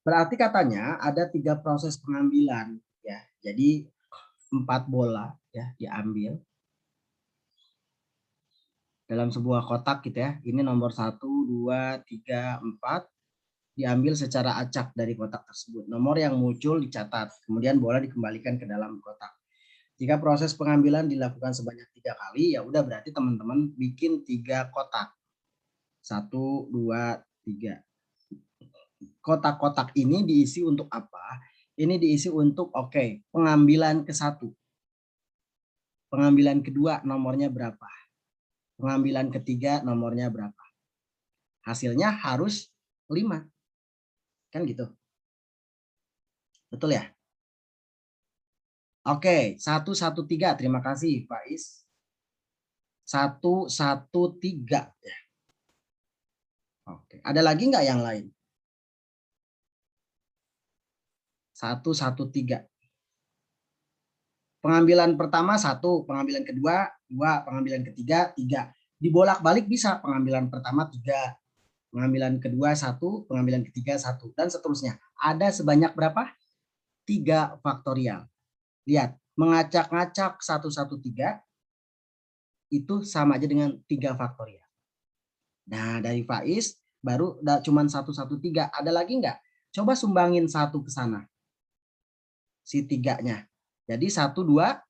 berarti katanya ada 3 proses pengambilan ya. Jadi 4 bola ya diambil dalam sebuah kotak gitu ya. Ini nomor 1, 2, 3, 4 diambil secara acak dari kotak tersebut. Nomor yang muncul dicatat, kemudian bola dikembalikan ke dalam kotak. Jika proses pengambilan dilakukan sebanyak 3 kali, ya udah berarti teman-teman bikin 3 kotak. 1, 2, 3. Kotak-kotak ini diisi untuk apa? Ini diisi untuk pengambilan ke-1. Pengambilan kedua nomornya berapa? Pengambilan ketiga nomornya berapa? Hasilnya harus 5. Kan gitu. Betul ya? Oke, 113. Terima kasih, Faiz. 113 ya. Oke, ada lagi nggak yang lain? 113. Pengambilan pertama 1, pengambilan kedua 2, pengambilan ketiga 3. Dibolak-balik bisa, pengambilan pertama 3, pengambilan kedua 1, pengambilan ketiga 1, dan seterusnya. Ada sebanyak berapa? 3 faktorial. Lihat, mengacak-ngacak 113 itu sama aja dengan 3 faktorial. Nah, dari Faiz baru cuman 113. Ada lagi nggak? Coba sumbangin 1 ke sana. Si 3-nya. Jadi 122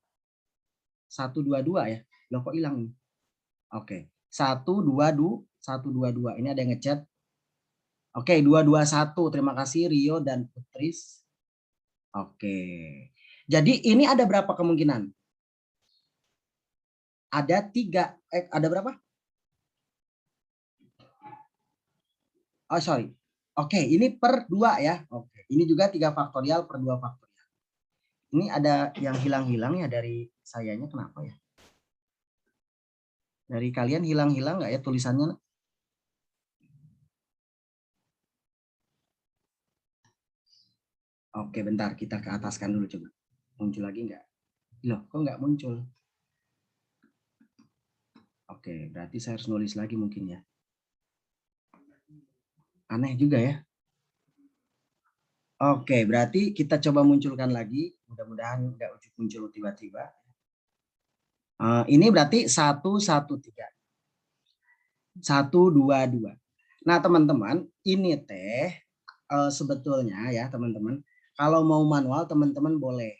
ya. Loh kok hilang nih? Oke. 122. Ini ada yang ngechat. Oke, 221. Terima kasih Rio dan Putris. Oke. Jadi ini ada berapa kemungkinan? Ada 3. Ada berapa? Oh, sorry. Oke, ini per 2 ya. Oke, ini juga 3 faktorial per 2 faktorial. Ini ada yang hilang-hilang ya dari sayanya, kenapa ya? Dari kalian hilang-hilang nggak ya tulisannya? Oke, bentar. Kita ke ataskan dulu coba. Muncul lagi nggak? Loh, kok nggak muncul? Oke, berarti saya harus nulis lagi mungkin ya. Aneh juga ya. Oke, berarti kita coba munculkan lagi. Mudah-mudahan nggak ujuk muncul tiba-tiba. Ini berarti 113. 122. Nah, teman-teman, ini teh sebetulnya ya, teman-teman. Kalau mau manual, teman-teman boleh.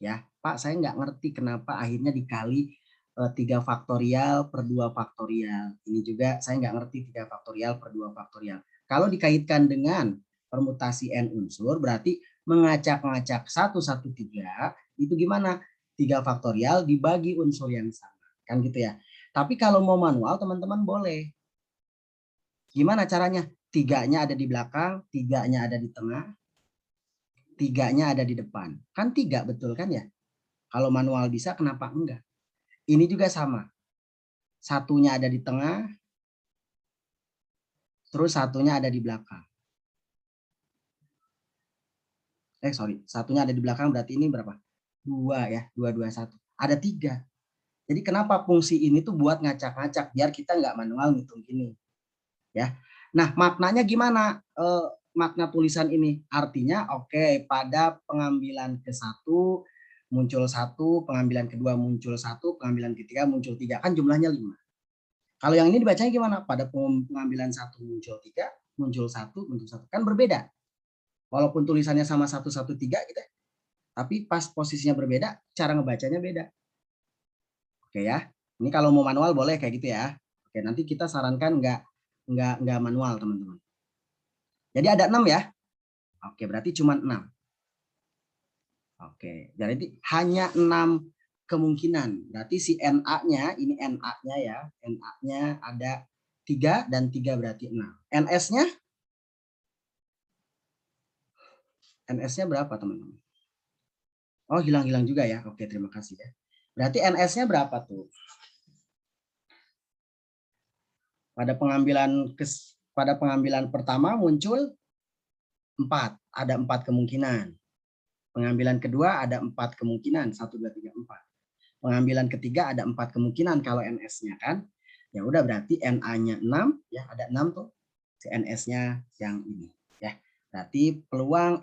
Ya, Pak, saya nggak ngerti kenapa akhirnya dikali 3 faktorial per 2 faktorial. Ini juga saya nggak ngerti 3 faktorial per 2 faktorial. Kalau dikaitkan dengan permutasi n unsur, berarti mengacak-ngacak 113 itu gimana? 3 faktorial dibagi unsur yang sama. Kan gitu ya. Tapi kalau mau manual, teman-teman boleh. Gimana caranya? 3-nya ada di belakang, 3-nya ada di tengah, 3-nya ada di depan. Kan 3, betul kan ya? Kalau manual bisa, kenapa enggak? Ini juga sama. Satunya ada di tengah, terus satunya ada di belakang. Satunya ada di belakang berarti ini berapa? 2 ya, 2, 2, 1. Ada 3. Jadi kenapa fungsi ini tuh buat ngacak-ngacak, biar kita nggak manual ngitung gini. Ya. Nah, maknanya gimana? Makna tulisan ini? Artinya, oke, pada pengambilan ke-1 muncul 1, pengambilan kedua muncul 1, pengambilan ketiga muncul 3. Kan jumlahnya 5. Kalau yang ini dibacanya gimana? Pada pengambilan 1 muncul 3, muncul 1, muncul 1. Kan berbeda. Walaupun tulisannya sama 113 gitu, tapi pas posisinya berbeda, cara ngebacanya beda. Oke ya. Ini kalau mau manual boleh kayak gitu ya. Oke, nanti kita sarankan nggak manual, teman-teman. Jadi ada 6 ya. Oke, berarti cuma 6. Oke, jadi hanya 6 kemungkinan. Berarti si NA-nya, ini NA-nya ya. NA-nya ada 3 dan 3 berarti 6. NS-nya? NS-nya berapa, teman-teman? Oh, hilang-hilang juga ya. Oke, terima kasih ya. Berarti NS-nya berapa tuh? Pada pengambilan pertama muncul 4. Ada 4 kemungkinan. Pengambilan kedua ada 4 kemungkinan. 1, 2, 3, 4. Pengambilan ketiga ada 4 kemungkinan kalau NS-nya kan. Ya udah berarti NA-nya 6. Ya, ada 6 tuh. Si NS-nya yang ini. Ya, berarti peluang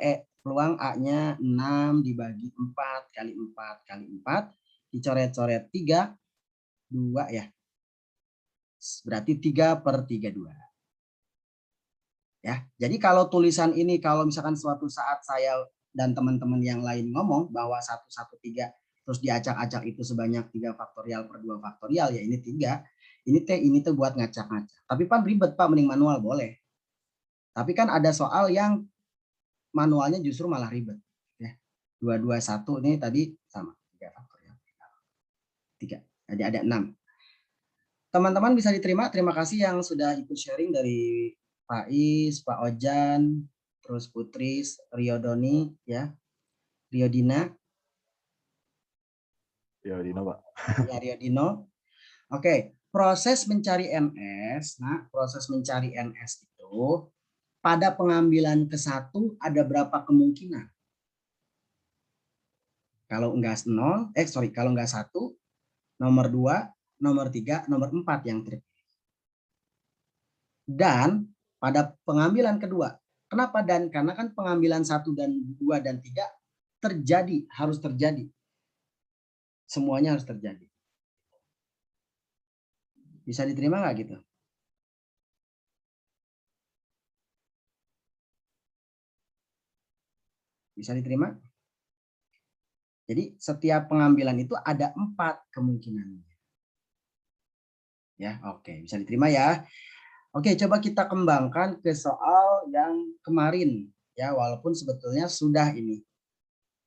A-nya 6 dibagi 4 kali 4 kali 4. Dicoret-coret 3. 2 ya. Berarti 3/32. Ya, jadi kalau tulisan ini, kalau misalkan suatu saat saya dan teman-teman yang lain ngomong bahwa 113 terus diacak-acak itu sebanyak 3 faktorial per 2 faktorial, ya ini 3. Ini tuh buat ngacak-ngacak. Tapi Pak ribet Pak, mending manual boleh. Tapi kan ada soal yang manualnya justru malah ribet. Ya. 2, 2, 1 ini tadi sama. 3 faktorial. 3. Jadi ada 6. Teman-teman bisa diterima. Terima kasih yang sudah ikut sharing dari Pak Is, Pak Ojan, terus Putris, Rio Doni, ya, Rio Dina. Rio Dino, Pak. Ya, Rio Dino. Oke, proses mencari NS. Nah, proses mencari NS itu pada pengambilan ke-1 ada berapa kemungkinan? Kalau enggak 0, kalau enggak 1, nomor 2, nomor 3, nomor 4 yang terpilih. Dan pada pengambilan kedua, kenapa dan? Karena kan pengambilan 1 dan 2 dan 3 terjadi, harus terjadi. Semuanya harus terjadi. Bisa diterima nggak gitu? Bisa diterima? Jadi setiap pengambilan itu ada 4 kemungkinannya. Ya, oke, bisa diterima ya. Oke, coba kita kembangkan ke soal yang kemarin ya, walaupun sebetulnya sudah ini.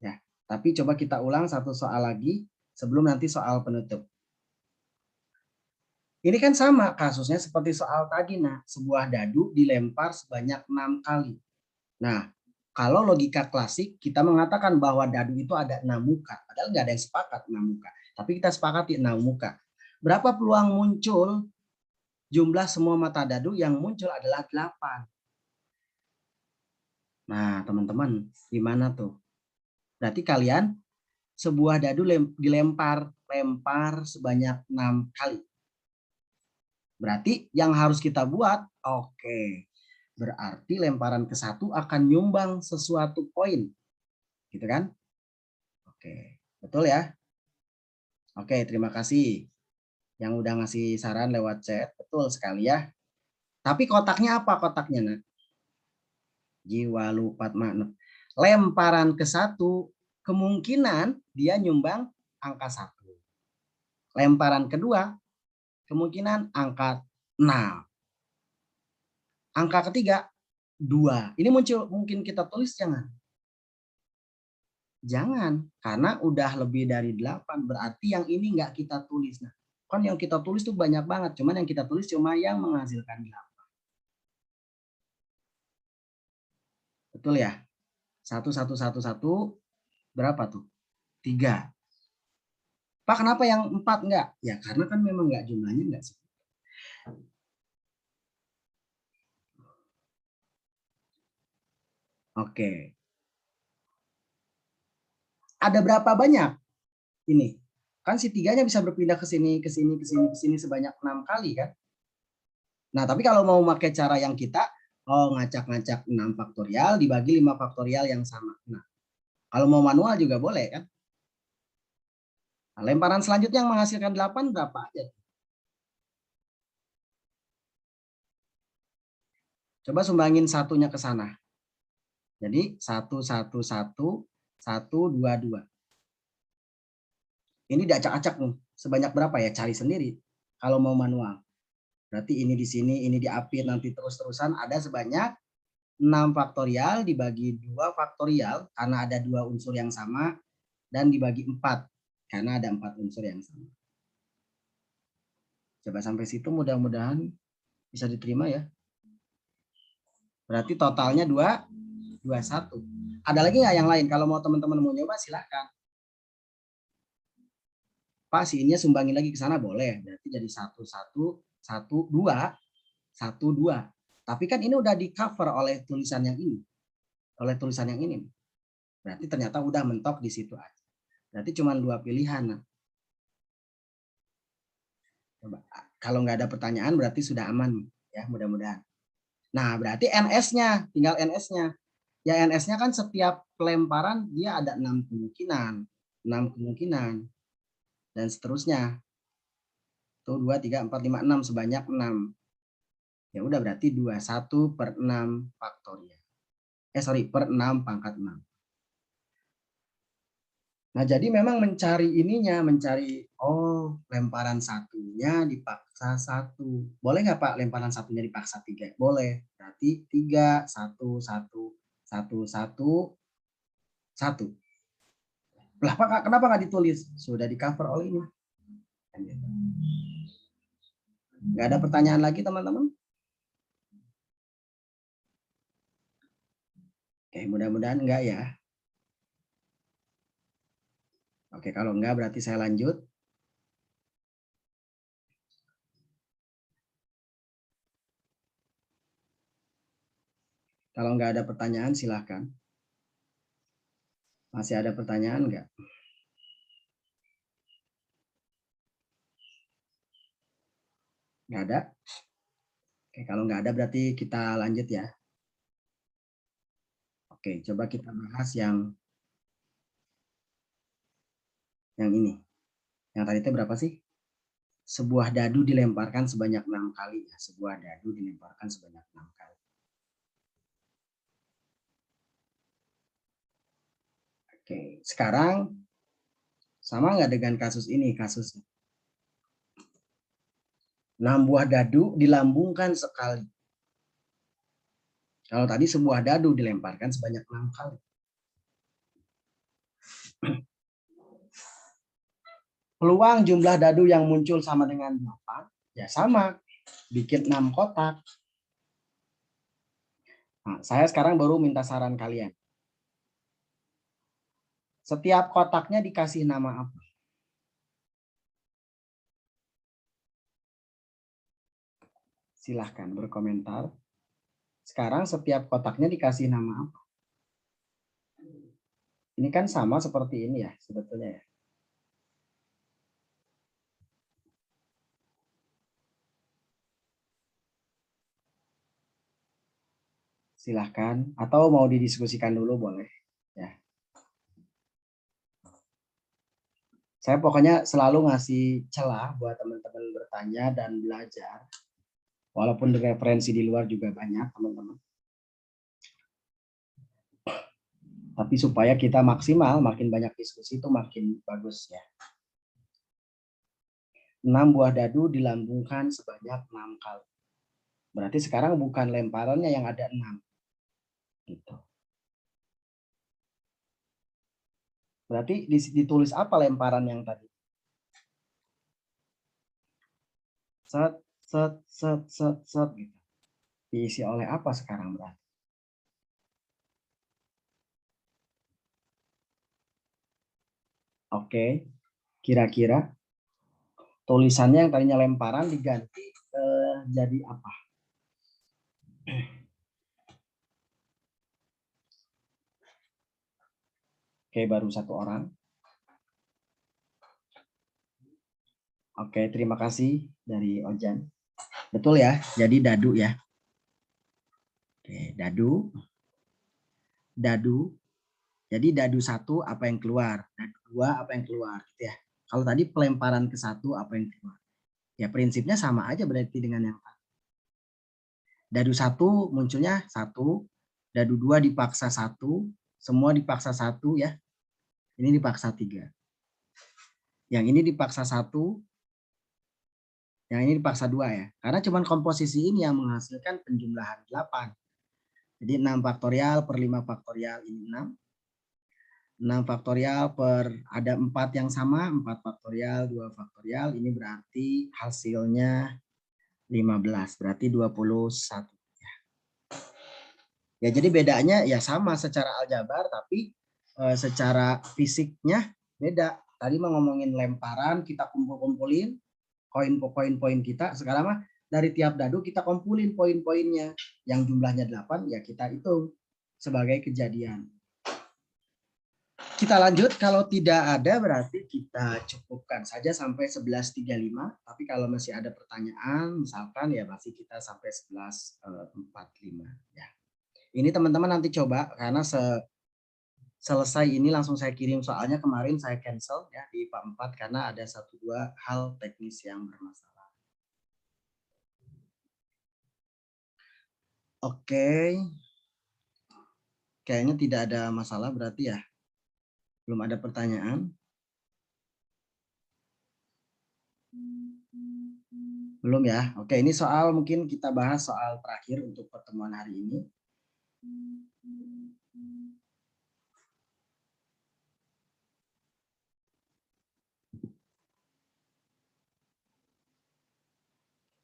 Ya, tapi coba kita ulang satu soal lagi sebelum nanti soal penutup. Ini kan sama kasusnya seperti soal tadi. Nah, sebuah dadu dilempar sebanyak 6 kali. Nah, Kalau logika klasik, kita mengatakan bahwa dadu itu ada 6 muka. Padahal nggak ada yang sepakat 6 muka. Tapi kita sepakati 6 muka. Berapa peluang muncul jumlah semua mata dadu yang muncul adalah 8. Nah, teman-teman, gimana tuh? Berarti kalian sebuah dadu dilempar sebanyak 6 kali. Berarti yang harus kita buat, oke. Berarti lemparan ke 1 akan nyumbang sesuatu poin. Gitu kan? Oke, betul ya? Oke, terima kasih yang udah ngasih saran lewat chat. Betul sekali ya. Tapi kotaknya apa kotaknya, Nak? Jiwa lupa makna. Lemparan ke 1, kemungkinan dia nyumbang angka 1. Lemparan kedua, kemungkinan angka 0. Angka ketiga, 2. Ini muncul, mungkin kita tulis jangan. Jangan, karena udah lebih dari 8. Berarti yang ini nggak kita tulis. Nah, kan yang kita tulis tuh banyak banget. Cuman yang kita tulis cuma yang menghasilkan 8. Betul ya? 1, 1, 1, 1. Berapa tuh? 3. Pak, kenapa yang 4 enggak? Ya, karena kan memang nggak jumlahnya enggak sih. Oke. Ada berapa banyak? Ini. Kan si 3-nya bisa berpindah ke sini, ke sini, ke sini, ke sini sebanyak 6 kali kan? Nah, tapi kalau mau pakai cara yang kita, ngacak-ngacak 6 faktorial dibagi 5 faktorial yang sama. Nah, kalau mau manual juga boleh kan? Nah, lemparan selanjutnya yang menghasilkan 8 berapa aja? Coba sumbangin satunya ke sana. Jadi 1, 1, 1, 1, 2, 2. Ini diacak-acak nih. Sebanyak berapa ya? Cari sendiri. Kalau mau manual. Berarti ini di sini, ini diapit, nanti terus-terusan ada sebanyak 6 faktorial dibagi 2 faktorial karena ada 2 unsur yang sama dan dibagi 4 karena ada 4 unsur yang sama. Coba sampai situ mudah-mudahan bisa diterima ya. Berarti totalnya 21. Ada lagi nggak yang lain? Kalau mau teman-teman mau nyoba silahkan. Pak, si ininya sumbangin lagi ke sana boleh. Berarti jadi 1, 1, 1, 2, 1, 2. Tapi kan ini udah di cover oleh tulisan yang ini. Oleh tulisan yang ini. Berarti ternyata udah mentok di situ aja. Berarti cuma 2 pilihan. Coba. Kalau nggak ada pertanyaan berarti sudah aman ya, mudah-mudahan. Nah, berarti NS-nya, tinggal NS-nya. Ya NS-nya kan setiap pelemparan dia ada 6 kemungkinan. 6 kemungkinan. Dan seterusnya. Tuh 2, 3, 4, 5, 6 sebanyak 6. Ya udah berarti 21 per 6 faktorial. Per 6 pangkat 6. Nah, jadi memang mencari ininya, mencari, lemparan satunya dipaksa 1. Boleh nggak Pak lemparan satunya dipaksa 3? Boleh. Berarti 3, 1, 1, 1, 1, 1. Lah Pak, kenapa nggak ditulis? Sudah di cover oleh ini. Nggak ada pertanyaan lagi teman-teman? Oke, mudah-mudahan enggak ya. Oke, kalau enggak berarti saya lanjut. Kalau enggak ada pertanyaan silahkan. Masih ada pertanyaan enggak? Enggak ada? Oke, kalau enggak ada berarti kita lanjut ya. Oke, coba kita bahas yang ini. Yang tadi itu berapa sih? Sebuah dadu dilemparkan sebanyak 6 kali. Ya, sebuah dadu dilemparkan sebanyak 6 kali. Oke, sekarang sama nggak dengan kasus ini? Kasusnya 6 buah dadu dilambungkan sekali. Kalau tadi sebuah dadu dilemparkan sebanyak 6 kali. Peluang jumlah dadu yang muncul sama dengan 8, ya sama. Bikin 6 kotak. Nah, saya sekarang baru minta saran kalian. Setiap kotaknya dikasih nama apa? Silahkan berkomentar. Sekarang setiap kotaknya dikasih nama apa? Ini kan sama seperti ini ya sebetulnya ya. Silahkan. Atau mau didiskusikan dulu boleh. Ya. Saya pokoknya selalu ngasih celah buat teman-teman bertanya dan belajar. Walaupun referensi di luar juga banyak teman-teman. Tapi supaya kita maksimal, makin banyak diskusi itu makin bagus ya. 6 buah dadu dilambungkan sebanyak 6 kali. Berarti sekarang bukan lemparannya yang ada 6. Gitu. Berarti ditulis apa lemparan yang tadi? Set, set, set, set, set gitu. Diisi oleh apa sekarang berarti? Oke, kira-kira tulisannya yang tadinya lemparan diganti jadi apa? Oke, baru 1 orang. Oke, terima kasih dari Ojan. Betul ya, jadi dadu ya. Oke, dadu. Dadu. Jadi dadu 1 apa yang keluar? Dadu 2 apa yang keluar? Gitu ya. Kalau tadi pelemparan ke 1 apa yang keluar? Ya prinsipnya sama aja berarti dengan yang tadi. Dadu 1 munculnya 1, dadu 2 dipaksa 1, semua dipaksa 1 ya. Ini dipaksa 3. Yang ini dipaksa 1, yang ini dipaksa 2 ya. Karena cuman komposisi ini yang menghasilkan penjumlahan 8. Jadi 6 faktorial per 5 faktorial ini 6. 6 faktorial per ada 4 yang sama, 4 faktorial, 2 faktorial, ini berarti hasilnya 15, berarti 21. Ya jadi bedanya ya sama secara aljabar, tapi secara fisiknya beda. Tadi mau ngomongin lemparan, kita kumpul-kumpulin poin kita, sekarang mah dari tiap dadu kita kumpulin poin-poinnya. Yang jumlahnya 8 ya kita hitung sebagai kejadian. Kita lanjut, kalau tidak ada berarti kita cukupkan saja sampai 11.35, tapi kalau masih ada pertanyaan misalkan ya masih kita sampai 11.45 ya. Ini teman-teman nanti coba karena selesai ini langsung saya kirim, soalnya kemarin saya cancel ya di IPA 4 karena ada 1-2 hal teknis yang bermasalah. Oke. Kayaknya tidak ada masalah berarti ya. Belum ada pertanyaan. Belum ya? Oke, ini soal mungkin kita bahas soal terakhir untuk pertemuan hari ini.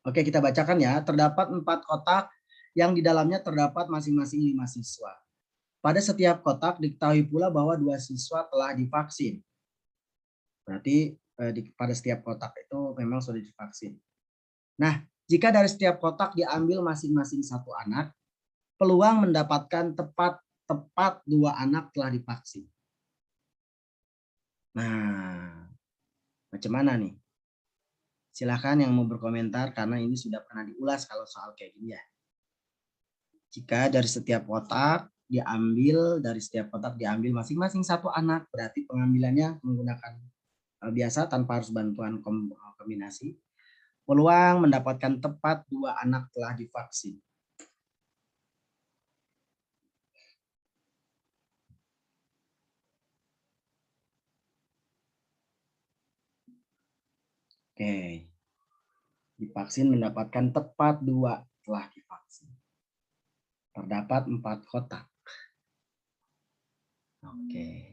Oke, kita bacakan ya. Terdapat 4 kotak yang di dalamnya terdapat masing-masing 5 siswa. Pada setiap kotak diketahui pula bahwa 2 siswa telah divaksin. Berarti pada setiap kotak itu memang sudah divaksin. Nah, jika dari setiap kotak diambil masing-masing 1 anak, peluang mendapatkan tepat 2 anak telah divaksin. Nah, macam mana nih? Silahkan yang mau berkomentar karena ini sudah pernah diulas kalau soal kayak gini ya. Jika dari setiap kotak diambil masing-masing 1 anak, berarti pengambilannya menggunakan biasa tanpa harus bantuan kombinasi. Peluang mendapatkan tepat 2 anak telah divaksin. Oke. Divaksin mendapatkan tepat 2 telah divaksin. Terdapat 4 kotak. Oke.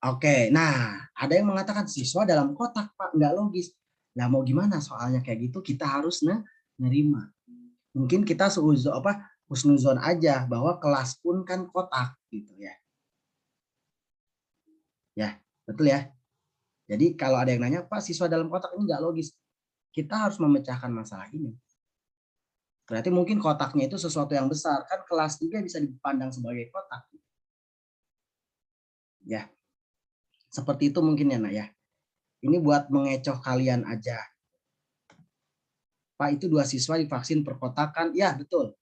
Oke, nah ada yang mengatakan siswa dalam kotak Pak, nggak logis. Nah mau gimana soalnya kayak gitu, kita harus nerima. Mungkin kita husnuzon aja bahwa kelas pun kan kotak gitu ya. Ya, betul ya. Jadi kalau ada yang nanya, Pak, siswa dalam kotak ini nggak logis. Kita harus memecahkan masalah ini. Berarti mungkin kotaknya itu sesuatu yang besar. Kan kelas juga bisa dipandang sebagai kotak. Ya, seperti itu mungkin ya, Nak ya. Ini buat mengecoh kalian aja. Pak, itu 2 siswa divaksin per kotak kan? Ya, betul.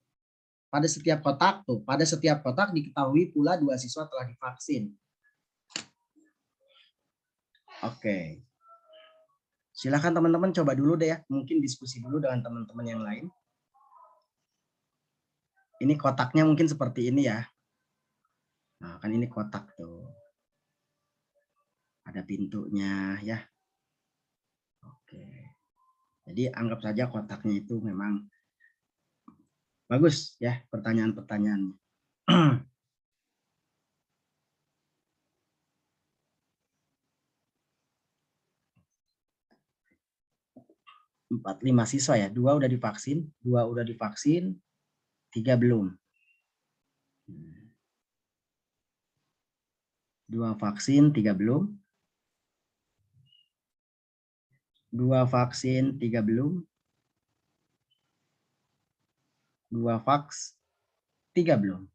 Pada setiap kotak diketahui pula 2 siswa telah divaksin. Oke. Silakan teman-teman coba dulu deh ya. Mungkin diskusi dulu dengan teman-teman yang lain. Ini kotaknya mungkin seperti ini ya. Nah, kan ini kotak tuh. Ada pintunya ya. Oke. Jadi anggap saja kotaknya itu memang bagus ya pertanyaan-pertanyaannya. 45 siswa ya, 2 udah divaksin, 3 belum. 2 vaksin, 3 belum. 2 vaksin, 3 belum. 2 vaks, 3 belum.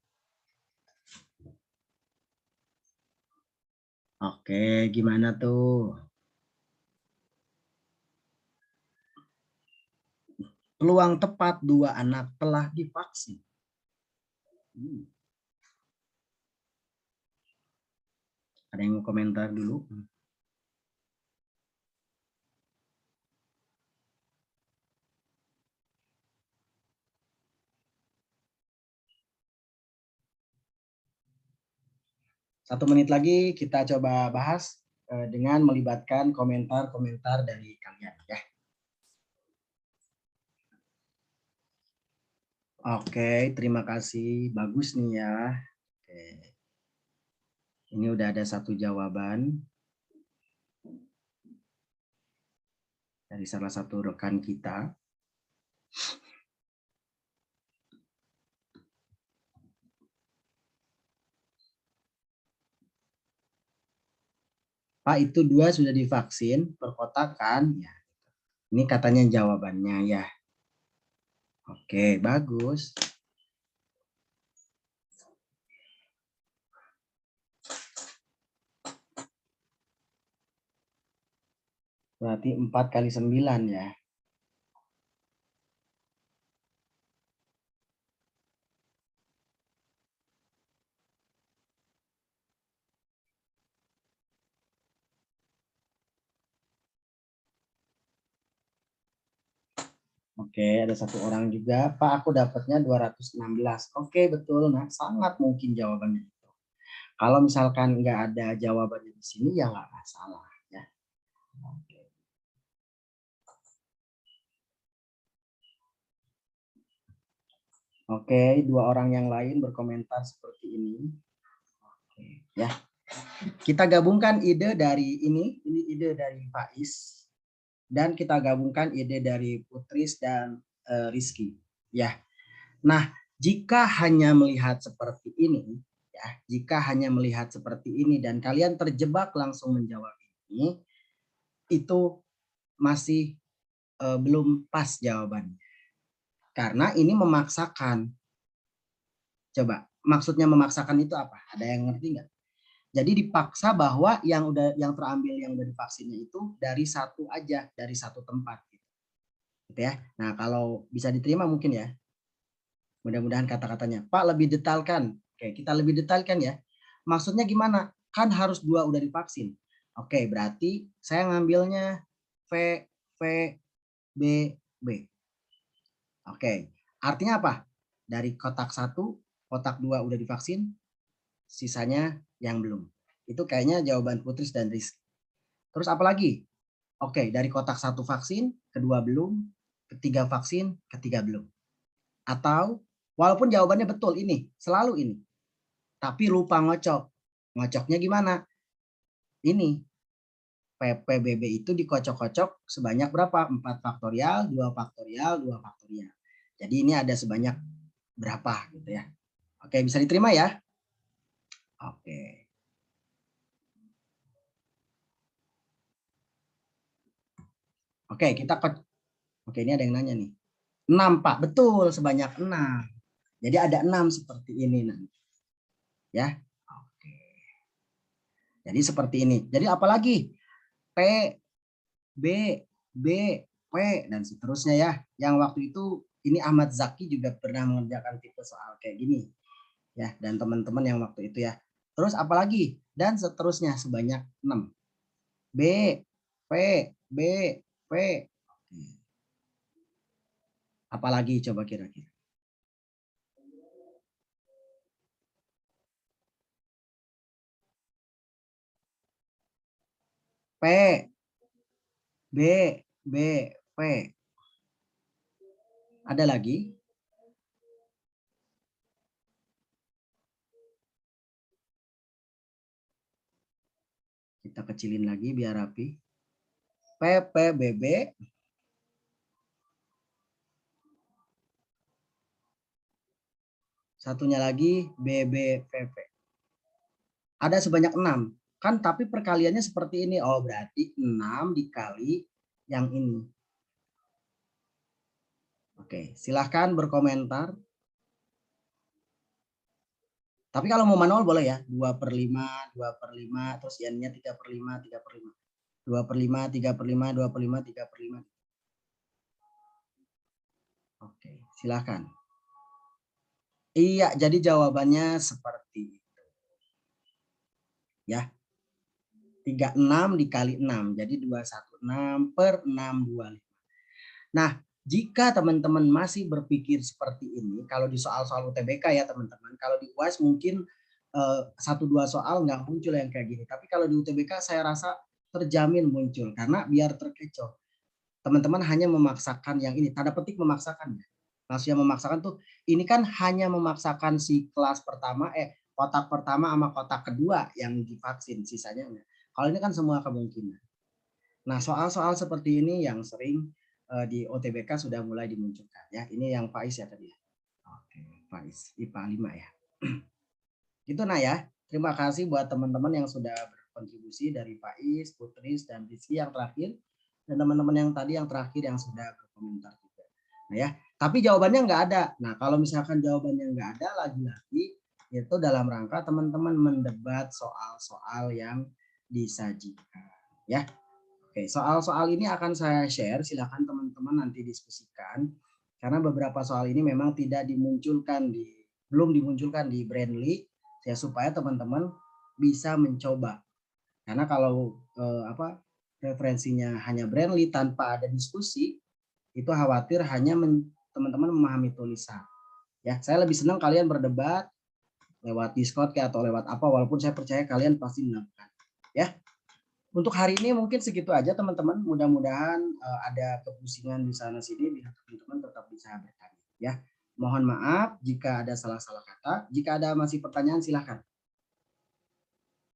Oke, gimana tuh? Peluang tepat 2 anak telah divaksin. Ada yang mau komentar dulu? Satu menit lagi kita coba bahas dengan melibatkan komentar-komentar dari kalian ya. Oke, terima kasih. Bagus nih ya. Oke. Ini udah ada 1 jawaban dari salah satu rekan kita. Pak, itu 2 sudah divaksin per kotak kan? Ya. Ini katanya jawabannya ya. Oke, bagus. Berarti 4 kali 9 ya. Oke, ada 1 orang juga. Pak, aku dapatnya 216. Oke, betul. Nah, sangat mungkin jawabannya itu. Kalau misalkan nggak ada jawabannya di sini, ya nggak masalah. Ya. Oke. Oke, 2 orang yang lain berkomentar seperti ini. Oke, ya. Kita gabungkan ide dari ini ide dari Faiz. Dan kita gabungkan ide dari Putris dan Rizky. Ya. Nah, jika hanya melihat seperti ini, ya, jika hanya melihat seperti ini dan kalian terjebak langsung menjawab ini, itu masih belum pas jawabannya. Karena ini memaksakan. Coba, maksudnya memaksakan itu apa? Ada yang ngerti nggak? Jadi dipaksa bahwa yang terambil yang udah divaksinnya itu dari 1 aja, dari 1 tempat gitu ya. Nah, kalau bisa diterima mungkin ya. Mudah-mudahan kata-katanya. Pak, lebih detailkan. Oke, kita lebih detailkan ya. Maksudnya gimana? Kan harus 2 udah divaksin. Oke, berarti saya ngambilnya V, V, B, B. Oke, artinya apa? Dari kotak 1, kotak 2 udah divaksin, sisanya yang belum. Itu kayaknya jawaban Putris dan Rizky. Terus apa lagi? Oke, dari kotak 1 vaksin, kedua belum, ketiga vaksin, ketiga belum. Atau walaupun jawabannya betul ini, selalu ini. Tapi lupa ngocok. Ngocoknya gimana? Ini, PPBB itu dikocok-kocok sebanyak berapa? 4 faktorial, 2 faktorial, 2 faktorial. Jadi ini ada sebanyak berapa gitu ya. Oke, bisa diterima ya? Oke. Oke, oke, ini ada yang nanya nih. 6, Pak. Betul, sebanyak 6. Jadi ada 6 seperti ini nanti. Ya. Oke. Jadi seperti ini. Jadi apalagi? P, B, B, P, dan seterusnya ya. Yang waktu itu ini Ahmad Zaki juga pernah mengerjakan tipe soal kayak gini. Ya, dan teman-teman yang waktu itu ya. Terus apalagi? Dan seterusnya sebanyak 6. B, P, B, P. Apalagi coba kira-kira? P, B, B, P. Ada lagi? Kita kecilin lagi biar rapi. P, P, B, B. Satunya lagi B, B, P, P. Ada sebanyak 6. Kan tapi perkaliannya seperti ini. Oh, berarti 6 dikali yang ini. Oke, silahkan berkomentar. Tapi kalau mau manual boleh ya. 2/5, 2/5, terus n-nya 3/5, 3/5. 2/5, 3/5, 2/5, 3/5. Oke, silahkan. Iya, jadi jawabannya seperti itu. Ya. 36 dikali 6. Jadi 216 per 625. Nah, jika teman-teman masih berpikir seperti ini, kalau di soal-soal UTBK ya teman-teman, kalau di UAS mungkin 1-2 soal nggak muncul yang kayak gini. Tapi kalau di UTBK saya rasa terjamin muncul, karena biar terkecoh. Teman-teman hanya memaksakan yang ini, tanda petik memaksakan. Maksudnya memaksakan tuh, ini kan hanya memaksakan si kelas pertama, kotak pertama sama kotak kedua yang divaksin, sisanya enggak. Kalau ini kan semua kemungkinan. Nah, soal-soal seperti ini yang sering di OTBK sudah mulai dimunculkan ya. Ini yang Faiz ya tadi ya. Oke, Faiz IPA 5 ya. Itu nah ya. Terima kasih buat teman-teman yang sudah berkontribusi dari Faiz, Putris, dan Rizky yang terakhir. Dan teman-teman yang tadi yang terakhir yang sudah berkomentar juga. Nah ya, tapi jawabannya nggak ada. Nah, kalau misalkan jawabannya nggak ada, lagi-lagi itu dalam rangka teman-teman mendebat soal-soal yang disajikan ya. Oke, soal-soal ini akan saya share, silakan teman-teman nanti diskusikan. Karena beberapa soal ini memang belum dimunculkan di Brandly, ya supaya teman-teman bisa mencoba. Karena kalau referensinya hanya Brandly tanpa ada diskusi, itu khawatir hanya teman-teman memahami tulisan. Ya, saya lebih senang kalian berdebat lewat Discord atau lewat apa, walaupun saya percaya kalian pasti melakukan. Ya. Untuk hari ini mungkin segitu aja teman-teman. Mudah-mudahan ada kepusingan di sana sini biar teman-teman tetap bisa bertanya ya. Mohon maaf jika ada salah-salah kata. Jika ada masih pertanyaan silahkan.